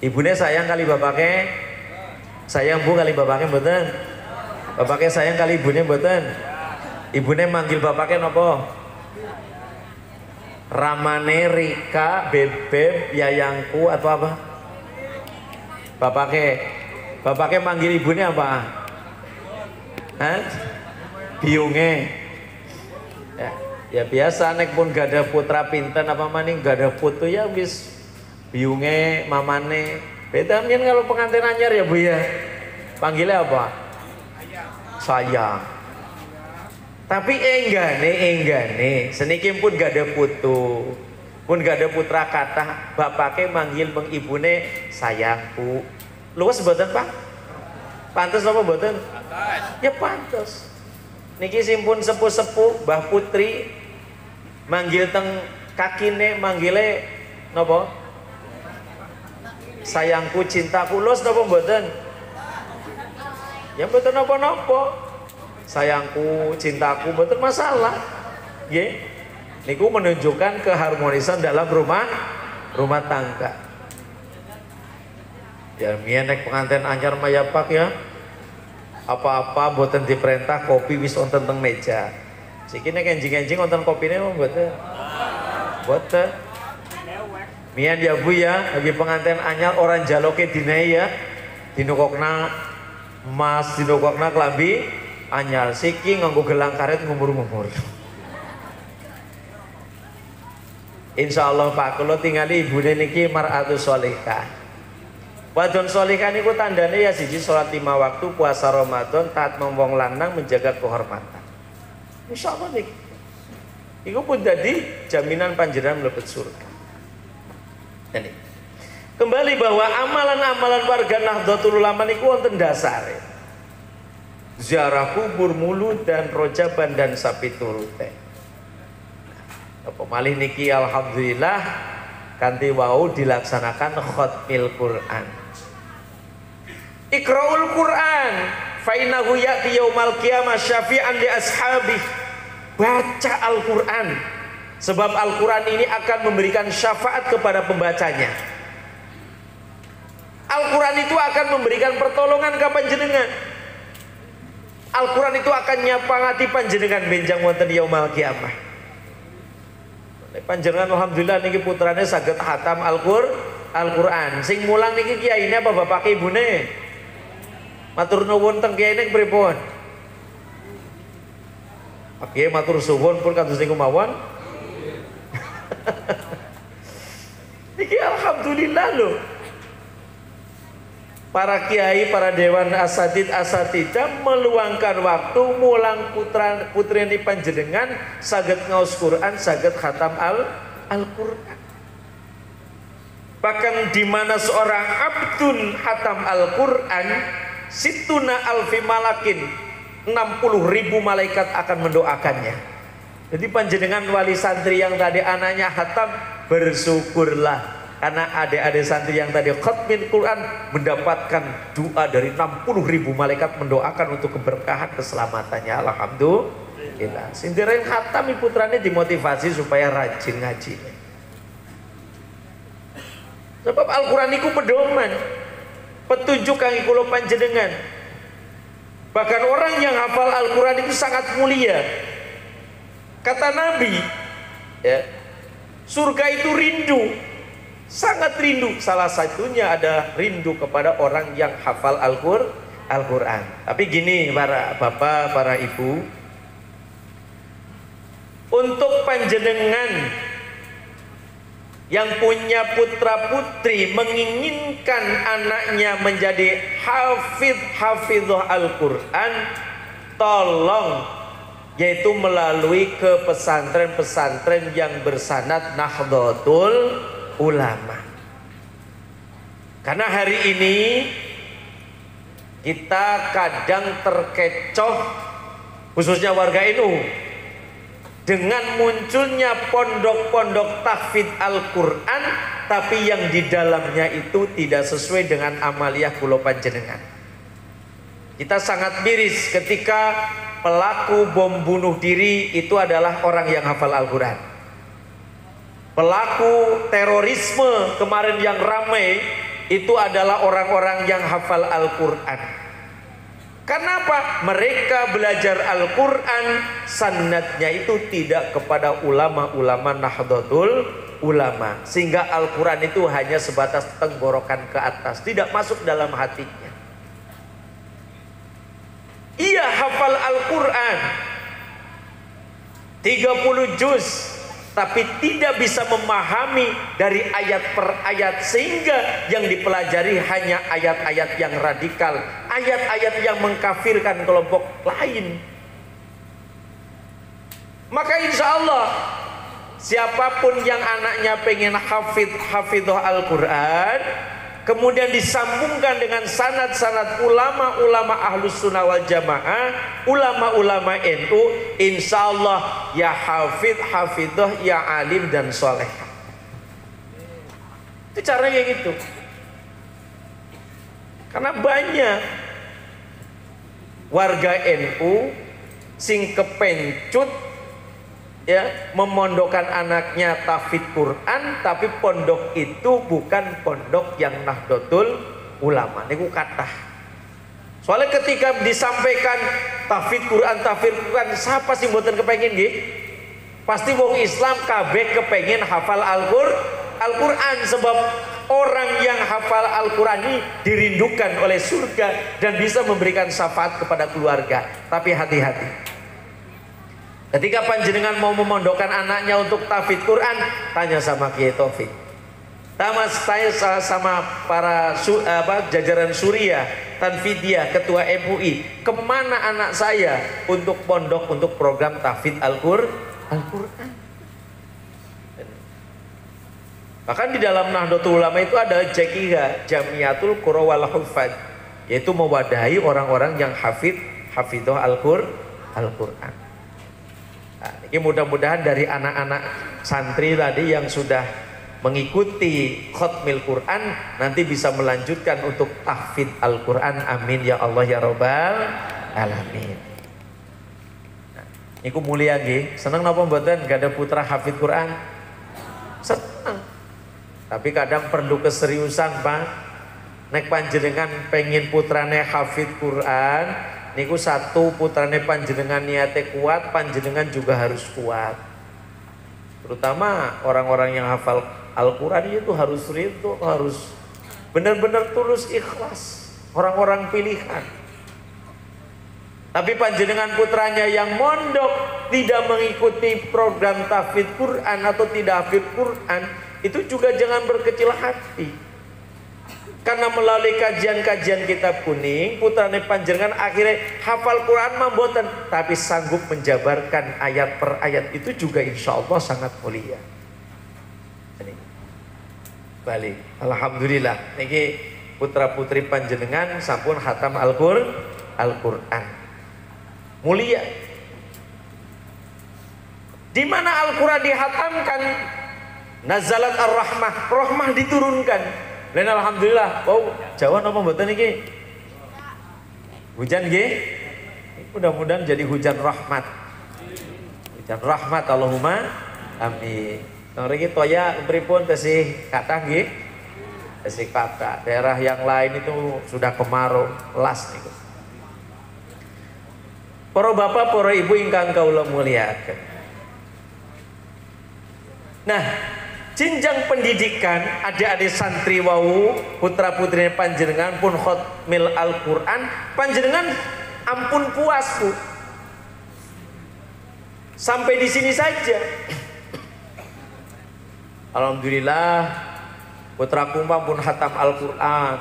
Ibune sayang kali bapaknya, sayang bu kali bapaknya mboten. Bapaknya sayang kali ibunya mboten. Ibune manggil bapaknya nopo? Ramane, Rika, Bebeb, Yayangku atau apa? Bapaknya manggil ibunya apa? Hah? Biunge. Ya biasa nek pun gak ada putra pinten apa maning gak ada putu ya wis biunge mamane. Beda mungkin kalau pengantin anyar ya Bu ya. Panggilnya apa? Sayang. Tapi enggane seniki pun gak ada putu, pun gak ada putra kata bapaknya manggil bang ibune sayangku. Luas mboten Pak? Pantes apa mboten? Ya pantes. Niki simpun sepuh-sepuh Mbah Putri manggil teng kakine manggile napa? Sayangku, cintaku. Luas napa mboten? Ya mboten napa-napa. Sayangku, cintaku, betul masalah. Nggih. Niku menunjukkan keharmonisan dalam rumah tangga. Ya mien nek pengantin anyar maya Pak ya. Apa-apa mboten diperintah kopi wis wonten teng meja. Siki nek enjing-enjing wonten kopine mboten. Mboten. Mien ya Bu ya, bagi pengantin anyar orang jaloke dinae ya. Dinukokna emas, dinukokna klambi anyar, siki nganggo gelang karet ngumur-ngumur. Insyaallah Pak kula tingali ibune niki mar'atus sholihah. Wadon sholihah niku tandane ya siji salat 5 waktu, puasa Ramadan, taat wong lanang, menjaga kehormatan. Insyaallah niki. Iku pun dadi jaminan panjenengan mlebet surga. Ini. Kembali bahwa amalan-amalan warga Nahdlatul Ulama niku wonten dasare. Ziarah kubur, mulud dan rojaban dan sapi turute. Apa malih niki alhamdulillah kanthi wau dilaksanakan khatmil Quran. Iqraul Quran fa innahu ya'ti yaumal qiyamah syafi'an li ashabi. Baca Al-Qur'an sebab Al-Qur'an ini akan memberikan syafaat kepada pembacanya. Al-Qur'an itu akan memberikan pertolongan ke panjenengan. Al-Quran itu akan nyapangati panjenengan benjang wonten yaumul qiyamah. Panjenengan alhamdulillah niki putrane saged hatam Al-Quran. Sing mulang niki kiyaine apa bapak ibune? Matur nuwun teng kiyaine pripun? Pak Kiai matur suwun pun kados niku mawon. Niki alhamdulillah loh. Para kiai, para dewan asatidah meluangkan waktu mulang putri panjenengan saged ngaos Quran, saged khatam Al-Quran. Bahkan di mana seorang abdun khatam Al-Quran, situna alfi malakin, 60.000 malaikat akan mendoakannya. Jadi panjenengan wali santri yang tadi anaknya khatam, bersyukurlah. Karena adik-adik santri yang tadi khatmil Quran mendapatkan doa dari 60.000 malaikat mendoakan untuk keberkahan keselamatannya. Alhamdulillah. Sindiran khatam putrane dimotivasi supaya rajin ngaji. Sebab Al-Quran itu pedoman, petunjuk kangge kula panjenengan. Bahkan orang yang hafal Al-Quran itu sangat mulia. Kata Nabi, ya, surga itu rindu. Sangat rindu. Salah satunya ada rindu kepada orang yang hafal Al-Quran. Tapi gini para bapak, para ibu, untuk panjenengan yang punya putra putri menginginkan anaknya menjadi hafidh Al-Quran, tolong yaitu melalui ke pesantren-pesantren yang bersanad Nahdlatul Ulama. Karena hari ini kita kadang terkecoh, khususnya warga NU, dengan munculnya pondok-pondok tahfidz Al-Quran, tapi yang di dalamnya itu tidak sesuai dengan amaliyah kula panjenengan. Kita sangat miris ketika pelaku bom bunuh diri itu adalah orang yang hafal Al-Quran. Pelaku terorisme kemarin yang ramai itu adalah orang-orang yang hafal Al-Quran. Kenapa? Mereka belajar Al-Quran, sanadnya itu tidak kepada ulama-ulama Nahdlatul Ulama, sehingga Al-Quran itu hanya sebatas tenggorokan ke atas, tidak masuk dalam hatinya. Ia hafal Al-Quran 30 juz, tapi tidak bisa memahami dari ayat per ayat, sehingga yang dipelajari hanya ayat-ayat yang radikal, ayat-ayat yang mengkafirkan kelompok lain. Maka insya Allah siapapun yang anaknya pengen hafidhah Al-Quran, kemudian disambungkan dengan sanad-sanad ulama-ulama Ahlus Sunnah wal Jamaah, ulama-ulama NU, insya Allah ya hafidhah, ya alim dan soleh. Itu caranya gitu. Karena banyak warga NU sing kepencut ya memondokkan anaknya tahfidz Quran, tapi pondok itu bukan pondok yang Nahdlatul Ulama. Niku kathah. Soalnya ketika disampaikan tahfidz Quran, siapa sih mboten kepengin nggih? Pasti wong Islam kabeh kepengin hafal Al-Quran, sebab orang yang hafal Al-Quran ini dirindukan oleh surga dan bisa memberikan syafaat kepada keluarga. Tapi hati-hati. Ketika panjenengan mau memondokkan anaknya untuk tahfidz Quran, tanya sama Kiai Taufik, tanya sama para jajaran Suriah, Tanfidiyah, Ketua MUI, kemana anak saya untuk pondok untuk program tahfidz Al-Quran. Bahkan di dalam Nahdlatul Ulama itu ada JQH, Jamiatul Qurra wal Hufad, yaitu mewadahi orang-orang yang hafidhah Al-Quran. Nah, ini mudah-mudahan dari anak-anak santri tadi yang sudah mengikuti khatmil Quran nanti bisa melanjutkan untuk tahfidz Al-Quran. Amin ya Allah ya Rabbal alamin. Nah, niku mulia nggih. Seneng napa mboten gak ada putra hafidz Quran? Seneng. Tapi kadang perlu keseriusan, Pak. Nek panjenengan pengen putrane hafidz Quran, niku satu, putrane panjenengan niate kuat, panjenengan juga harus kuat. Terutama orang-orang yang hafal Al-Quran itu harus ridho, harus benar-benar tulus ikhlas, orang-orang pilihan. Tapi panjenengan putranya yang mondok tidak mengikuti program tahfidz Quran atau tidak hafidz Quran, itu juga jangan berkecil hati. Karena melalui kajian-kajian kitab kuning, putrane panjenengan akhirnya hafal Quran mamboten, tapi sanggup menjabarkan ayat per ayat, itu juga insya Allah sangat mulia. Ini balik, alhamdulillah. Niki putra putri panjenengan sampun hatam Al-Quran, mulia. Di mana Al-Quran dihatamkan, nazalat ar-rahmah, rahmah diturunkan. Dan alhamdulillah, wow, Jawa napa mboten iki? Hujan nggih? Mudah-mudahan jadi hujan rahmat. Hujan rahmat Allahumma amin. Ngriki toya pripun tesih kathah nggih? Tesih kathah. Daerah yang lain itu sudah kemarau las niku. Para bapak, para ibu ingkang kawula mulyakaken. Nah, jenjang pendidikan adik-adik santri wau putra putri panjenengan pun khatmil Al-Quran, panjenengan ampun puas Bu, sampai di sini saja. Alhamdulillah putra kumpang pun hatam Al-Quran,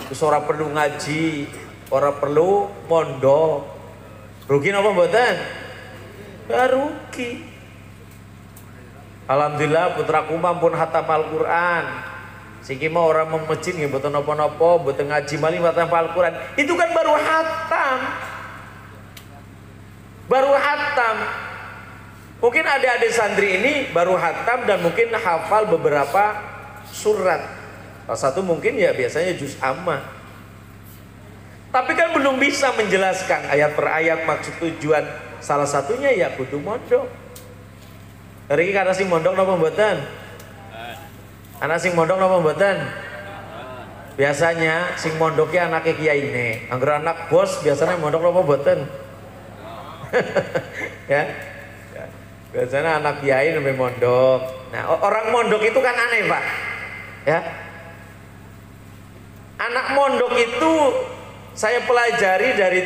terus ora perlu ngaji, ora perlu mondok. Rugi napa mboten? Rugi. Alhamdulillah putra kumpang pun hatam Al-Quran. Siki mau orang memecin nggih mboten napa-napa, mboten ngaji malih hatam Al-Quran. Itu kan baru hatam. Baru hatam. Mungkin adik-adik santri ini baru hatam dan mungkin hafal beberapa surat. Salah satu mungkin ya biasanya juz ammah. Tapi kan belum bisa menjelaskan ayat per ayat maksud tujuan. Salah satunya ya kudu mondok. Hari ini sing mondok napa mboten? Anak sing mondok napa mboten? Biasanya sing mondoknya anaknya kiai ini. Angger anak bos biasanya mondok napa mboten? Ya. Biasanya anak kiai namanya mondok. Nah, orang mondok itu kan aneh, Pak. Ya. Anak mondok itu saya pelajari dari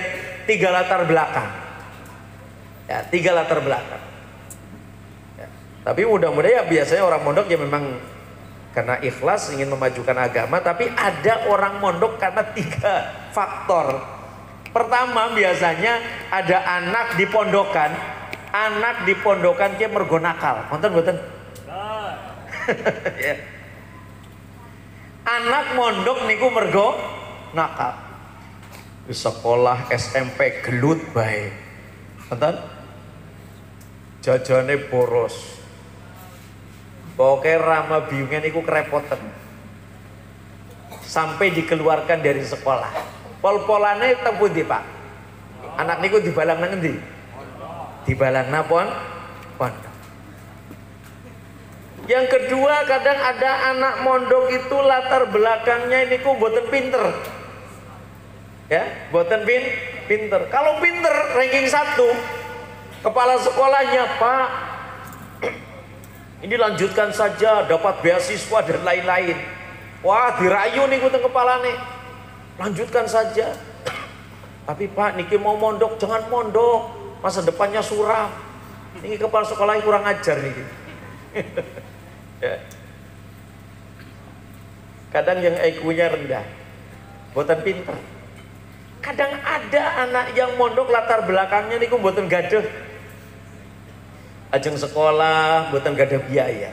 3 latar belakang. Ya, 3 latar belakang. Ya. Tapi mudah-mudahan ya biasanya orang mondok ya memang karena ikhlas ingin memajukan agama, tapi ada orang mondok karena 3 faktor. Pertama, biasanya ada anak di pondokan. Anak di pondokan dia mergo nakal. Wonten mboten? Ya. Anak mondok niku mergo nakal. Di sekolah SMP gelut bae. Wonten? Jajane boros. Pokoke rama biungen niku kerepotan. Sampai dikeluarkan dari sekolah. Pol-polane teng pundi, Pak? Anak niku dibalang nang endi? Dibalang napon pondok. Yang kedua, kadang ada anak mondok itu latar belakangnya ini kok boten pinter. Ya, boten pinter. Kalau pinter ranking 1, kepala sekolahnya, Pak, ini lanjutkan saja, dapat beasiswa dan lain-lain. Wah, dirayu nih kuteng kepala nih. Lanjutkan saja. Tapi Pak, niki mau mondok, jangan mondok. Masa depannya suram. Ini kepala sekolahnya kurang ajar nih. Ya. Kadang yang IQ-nya rendah, boten pinter. Kadang ada anak yang mondok latar belakangnya niku boten gaduh. Ajeng sekolah boten gaduh biaya.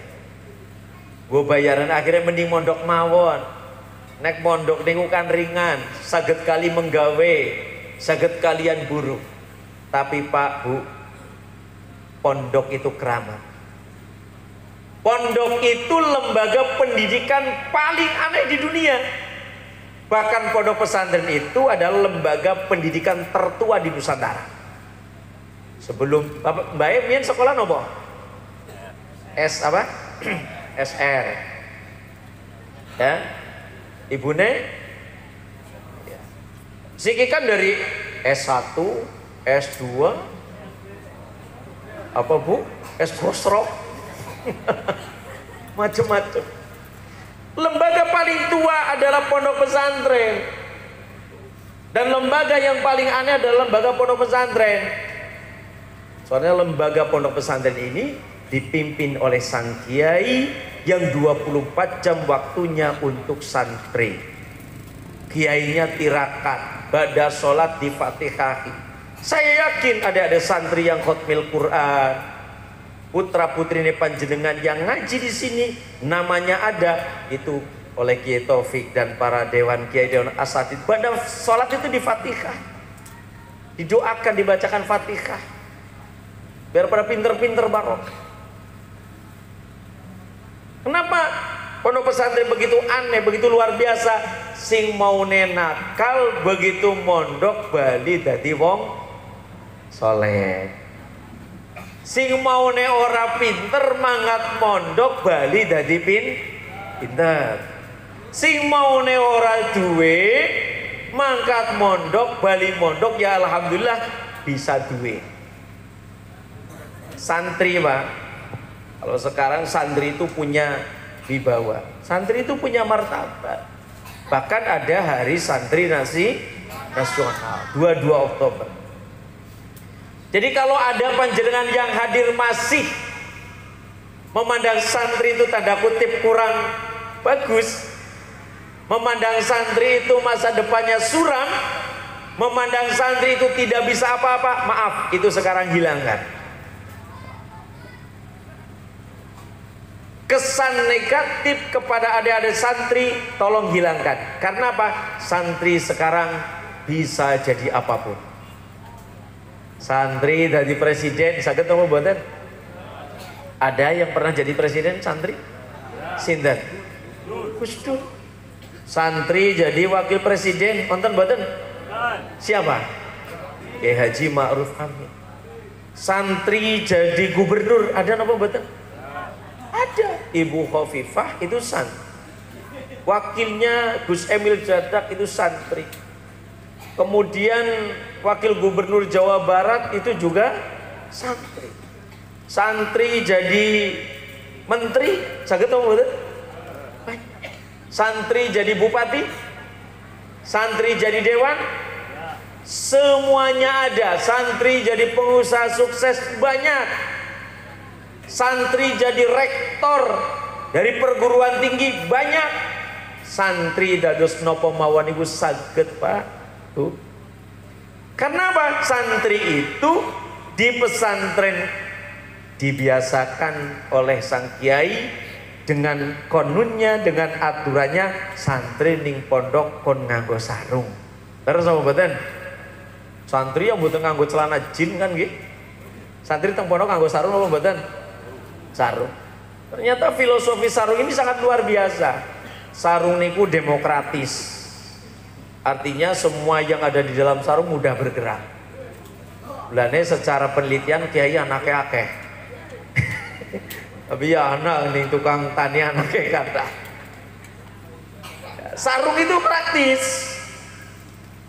Gue bayaran akhirnya mending mondok mawon. Nek mondok niku kan ringan, saged kali menggawe, saged kalian buruh. Tapi Pak, Bu, pondok itu keramat. Pondok itu lembaga pendidikan paling aneh di dunia. Bahkan pondok pesantren itu adalah lembaga pendidikan tertua di Nusantara. Sebelum Mbak Emin sekolah nopo? S apa? SR. Ya. Ibune? Ya. Siki kan dari S1, S2, apa Bu? S Gosrok, macam-macam. Lembaga paling tua adalah pondok pesantren, dan lembaga yang paling aneh adalah lembaga pondok pesantren. Soalnya lembaga pondok pesantren ini dipimpin oleh sang kiai yang 24 jam waktunya untuk santri. Kiainya tirakat, ba'da sholat difatihahi. Saya yakin ada santri yang khotmil Quran, putra putri ini panjenengan yang ngaji di sini, namanya ada itu oleh Kiai Taufik dan para dewan kiai dewan asatid. Pada sholat itu di Fatihah, didoakan, dibacakan Fatihah, biar pada pinter-pinter barokah. Kenapa pondok pesantren begitu aneh, begitu luar biasa? Sing mau nakal begitu mondok bali dadi wong soleh. Sing mau ora pinter mangat mondok bali dadi pinter. Sing mau ora duwe mangkat mondok bali mondok ya alhamdulillah bisa duwe. Santri Pak, kalau sekarang santri itu punya wibawa, santri itu punya martabat. Bahkan ada hari santri nasional 22 Oktober. Jadi kalau ada panjenengan yang hadir masih memandang santri itu tanda kutip kurang bagus, memandang santri itu masa depannya suram, memandang santri itu tidak bisa apa-apa, maaf, itu sekarang hilangkan. Kesan negatif kepada adik-adik santri tolong hilangkan. Karena apa? Santri sekarang bisa jadi apapun. Santri dari presiden saged apa mboten? Ada yang pernah jadi presiden santri? Sinten? Gus Dur. Santri jadi wakil presiden, nonton boten? Siapa? Kiai Haji Ma'ruf Amin. Santri jadi gubernur, ada napa boten? Ada. Ibu Khofifah itu santri. Wakilnya Gus Emil Dardak itu santri. Kemudian wakil gubernur Jawa Barat itu juga santri. Santri jadi menteri, saged apa mboten? Santri jadi bupati, santri jadi dewan, semuanya ada. Santri jadi pengusaha sukses banyak. Santri jadi rektor dari perguruan tinggi banyak. Santri dados nopo mawon iku saged, Pak. Tuh. Karena apa? Santri itu di pesantren dibiasakan oleh sang kiai dengan konunnya, dengan aturannya, santri ning pondok kon nganggo sarung. Terus apa mboten? Santri yang mboten nganggo celana jin kan nggih? Santri teng pondok nganggo sarung apa mboten? Sarung. Ternyata filosofi sarung ini sangat luar biasa. Sarung niku demokratis. Artinya semua yang ada di dalam sarung mudah bergerak. Mulane secara penelitian kiai anaknya akeh. Tapi ya anak nih tukang tani anaknya kata. Sarung itu praktis.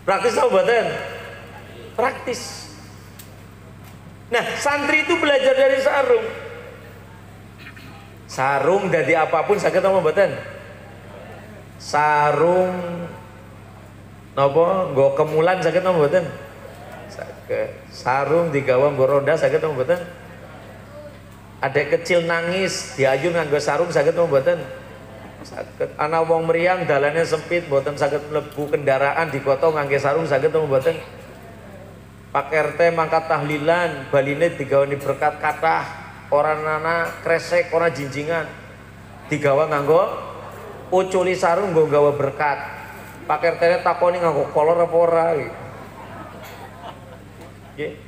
Praktis apa mboten? Praktis. Nah, santri itu belajar dari sarung. Sarung dari apapun saged apa mboten? Sarung napa nggo kemulan saged apa mboten? Saged. Sarung digawa nggo ronda saged apa mboten? Adek kecil nangis diayun nganggo sarung saged apa mboten? Saged. Ana wong meriang dalane sempit mboten saged mlebu kendaraan digotong ngangge sarung saged apa mboten? Pak RT mangkat tahlilan baline digawani berkat kathah, ora nana kresek, ora jinjingan. Digawa nganggo uculi sarung nggo gawa berkat. Pak RT takoni nganggo kolor apa ora iki. Nggih.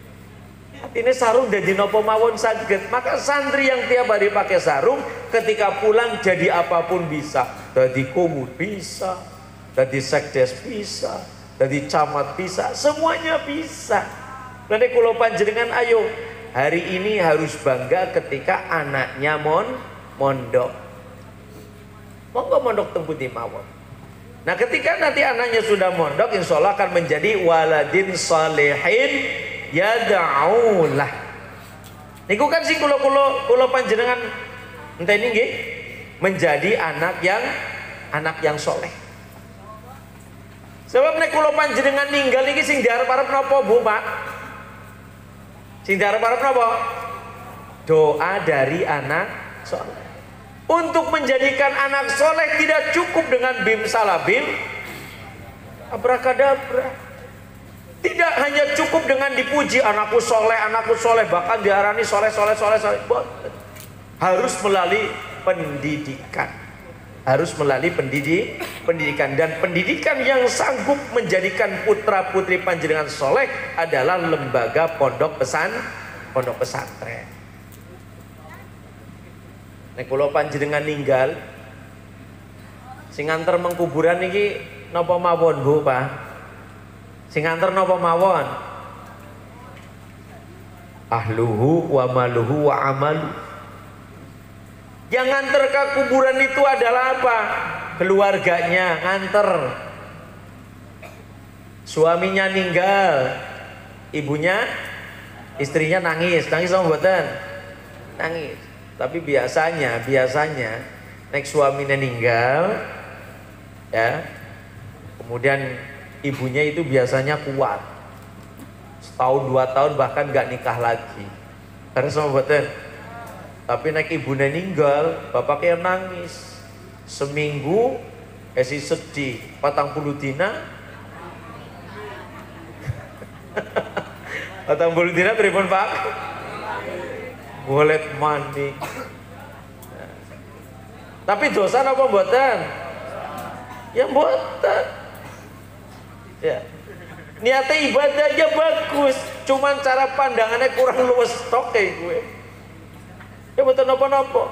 Artinya sarung dadi napa mawon saged. Maka santri yang tiap hari pakai sarung ketika pulang jadi apapun bisa. Dadi kumut bisa, dadi sekdes bisa, dadi camat bisa, semuanya bisa. Nanti kula panjenengan ayo hari ini harus bangga ketika anaknya mondok. Monggo mondok teng pundi mawon. Nah, ketika nanti anaknya sudah mondok, insya Allah akan menjadi waladin salihin yad'ulah. Niku kan sing kula panjenengan enteni nggih menjadi anak yang soleh. Sebab nek kula panjenengan ninggal iki sing diarep-arep napa Bu, Pak? Sing diarep-arep napa? Doa dari anak soleh. Untuk menjadikan anak soleh tidak cukup dengan bim salabil abrakadabra. Tidak hanya cukup dengan dipuji anakku soleh, bahkan diarani soleh. Harus melalui pendidikan. Harus melalui pendidikan. Dan pendidikan yang sanggup menjadikan putra putri panjenengan soleh adalah lembaga pondok pesantren. Nek kula panjenengan ninggal sing nganter mengkuburan niki napa mawon Bu, Pak? Sing nganter napa mawon? Ahluhu wa maluhu wa amalu. Yang nganter ke kuburan itu adalah apa? Keluarganya nganter. Suaminya ninggal, istrinya nangis sama mboten? Nangis. Tapi biasanya nek suaminya ninggal ya, kemudian ibunya itu biasanya kuat, setahun 2 tahun bahkan nggak nikah lagi. Karena sama betul. Tapi nek ibunya ninggal, bapaknya nangis seminggu, esi sedih, 40 dina. 40 dina pripun Pak? Boleh mandi. Tapi dosa apa mboten? Ya mboten. Ya. Niatnya ibadah aja bagus, cuman cara pandangannya kurang luwes tok kayak gue. Ya betul nopo-nopo.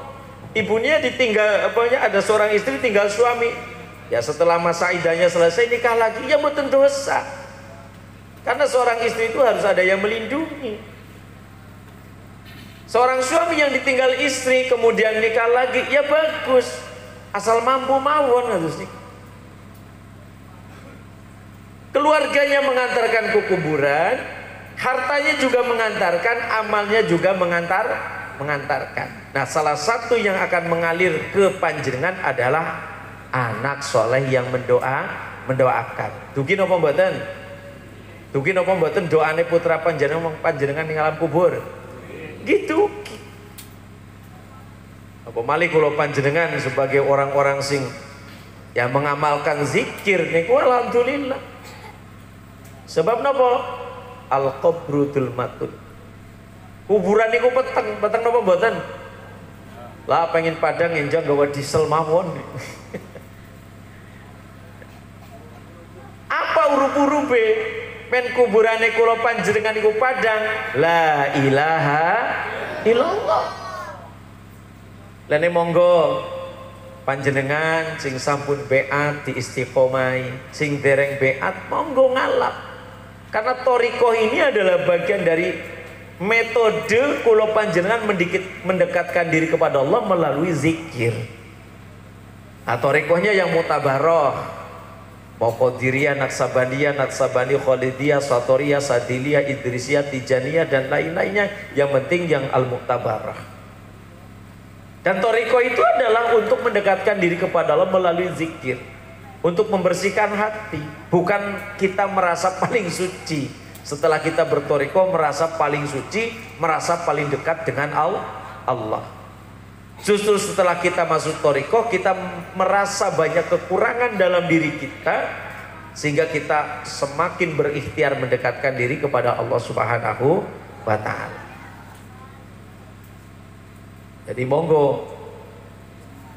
Ibunya ditinggal, ada seorang istri tinggal suami. Ya setelah masa iddahnya selesai nikah lagi, ya betul dosa. Karena seorang istri itu harus ada yang melindungi. Seorang suami yang ditinggal istri kemudian nikah lagi, ya bagus. Asal mampu mawon harus nih. Keluarganya mengantarkan ke kuburan, hartanya juga mengantarkan, amalnya juga mengantarkan. Nah, salah satu yang akan mengalir ke panjenengan adalah anak soleh yang mendoakan. Dugi napa mboten? Dugi napa mboten doane putra panjenengan ning alam kubur? Gitu. Apa malih kula panjenengan sebagai orang-orang sing yang mengamalkan zikir niku alhamdulillah. Sebab napa? Al-qabru matun. Kuburan niku peteng napa mboten? Lah pengen padang enjang gawa diesel mawon. Apa urup-urupe? Men kuburane kula panjenengan niku padang. La ilaha illallah. Lene monggo panjenengan sing sampun beat di istiqomai, sing dereng beat monggo ngalap. Karena thariqah ini adalah bagian dari metode kula panjenengan mendekatkan diri kepada Allah melalui zikir. Nah, thariqahnya yang mutabaroh, Qadiriyah, Naksabaniyah, Naksabani, Khalidiyah, Satoriyah, Sadiliyah, Idrisiyah, Tijaniyah dan lain-lainnya. Yang penting yang al-muktabarah. Dan thariqah itu adalah untuk mendekatkan diri kepada Allah melalui zikir. Untuk membersihkan hati. Bukan kita merasa paling suci. Setelah kita berthariqah merasa paling suci, merasa paling dekat dengan Allah. Justru setelah kita masuk thariqah, kita merasa banyak kekurangan dalam diri kita, sehingga kita semakin berikhtiar mendekatkan diri kepada Allah Subhanahu wa Ta'ala. Jadi monggo,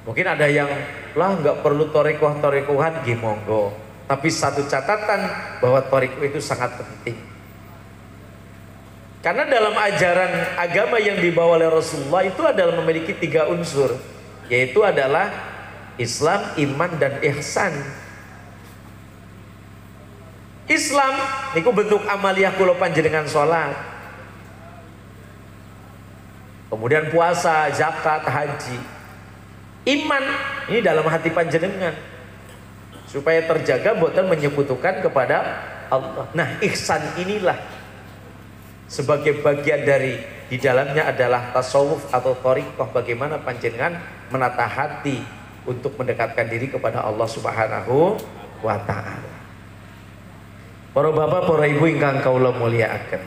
mungkin ada yang lah nggak perlu thariqah-thariqahan, monggo. Tapi satu catatan bahwa thariqah itu sangat penting. Karena dalam ajaran agama yang dibawa oleh Rasulullah itu adalah memiliki 3 unsur, yaitu adalah Islam, iman, dan ihsan. Islam niku bentuk amaliyah kula panjenengan salat, kemudian puasa, zakat, haji. Iman ini dalam hati panjenengan supaya terjaga boten menyekutukan kepada Allah. Nah, ihsan inilah sebagai bagian dari di dalamnya adalah tasawuf atau thariqah, bagaimana panjenengan menata hati untuk mendekatkan diri kepada Allah Subhanahu wa Ta'ala. Para bapak, para ibu ingkang kawula mulyakaken.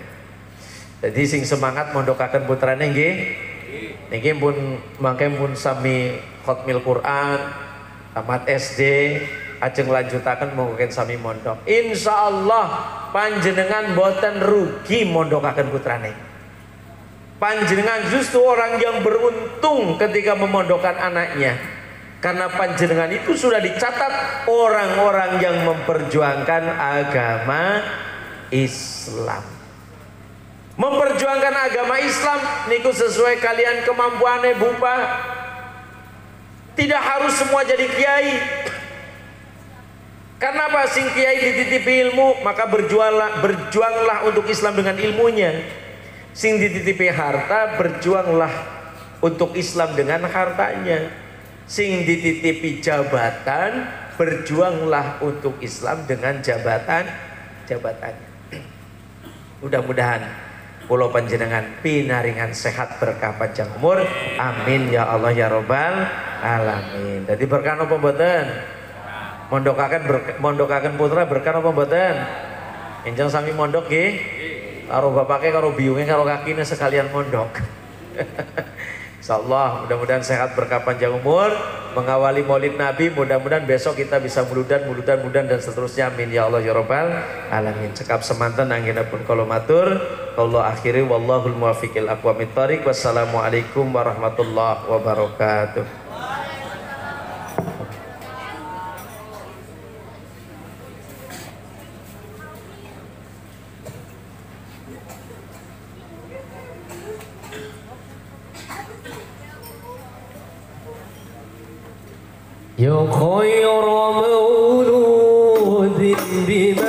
Jadi sing semangat mondokaken putrane nggih. Niki pun mangke pun sami khatmil Quran, tamat SD, ajeng lanjutaken mungkin sami mondok. Insyaallah panjenengan boten rugi mondokaken putrane. Panjenengan justru orang yang beruntung ketika memondokkan anaknya. Karena panjenengan itu sudah dicatat orang-orang yang memperjuangkan agama Islam. Memperjuangkan agama Islam niku sesuai kalian kemampuannya bupa. Tidak harus semua jadi kiai. Karena apa? Sing kiai dititipi ilmu, maka berjuanglah untuk Islam dengan ilmunya. Sing dititipi harta, berjuanglah untuk Islam dengan hartanya. Sing dititipi jabatan, berjuanglah untuk Islam dengan jabatannya. Mudah-mudahan kula panjenengan pinaringan sehat berkah panjang umur, amin ya Allah ya robbal alamin. Jadi berkah napa mboten? Mondokaken putra berkah napa mboten? Enjang sami mondok nggih. Karo bapake karo biyunge karo kakine sekalian mondok. Insyaallah mudah-mudahan sehat berkah panjang umur, mengawali Maulid Nabi, mudah-mudahan besok kita bisa muludan dan seterusnya, amin ya Allah ya robbal alamin. Cekap semanten anggenipun kula matur, kula akhiri wallahul muwaffiqil aqwamit thoriq. Wassalamualaikum warahmatullahi wabarakatuh. يا خير مولود بما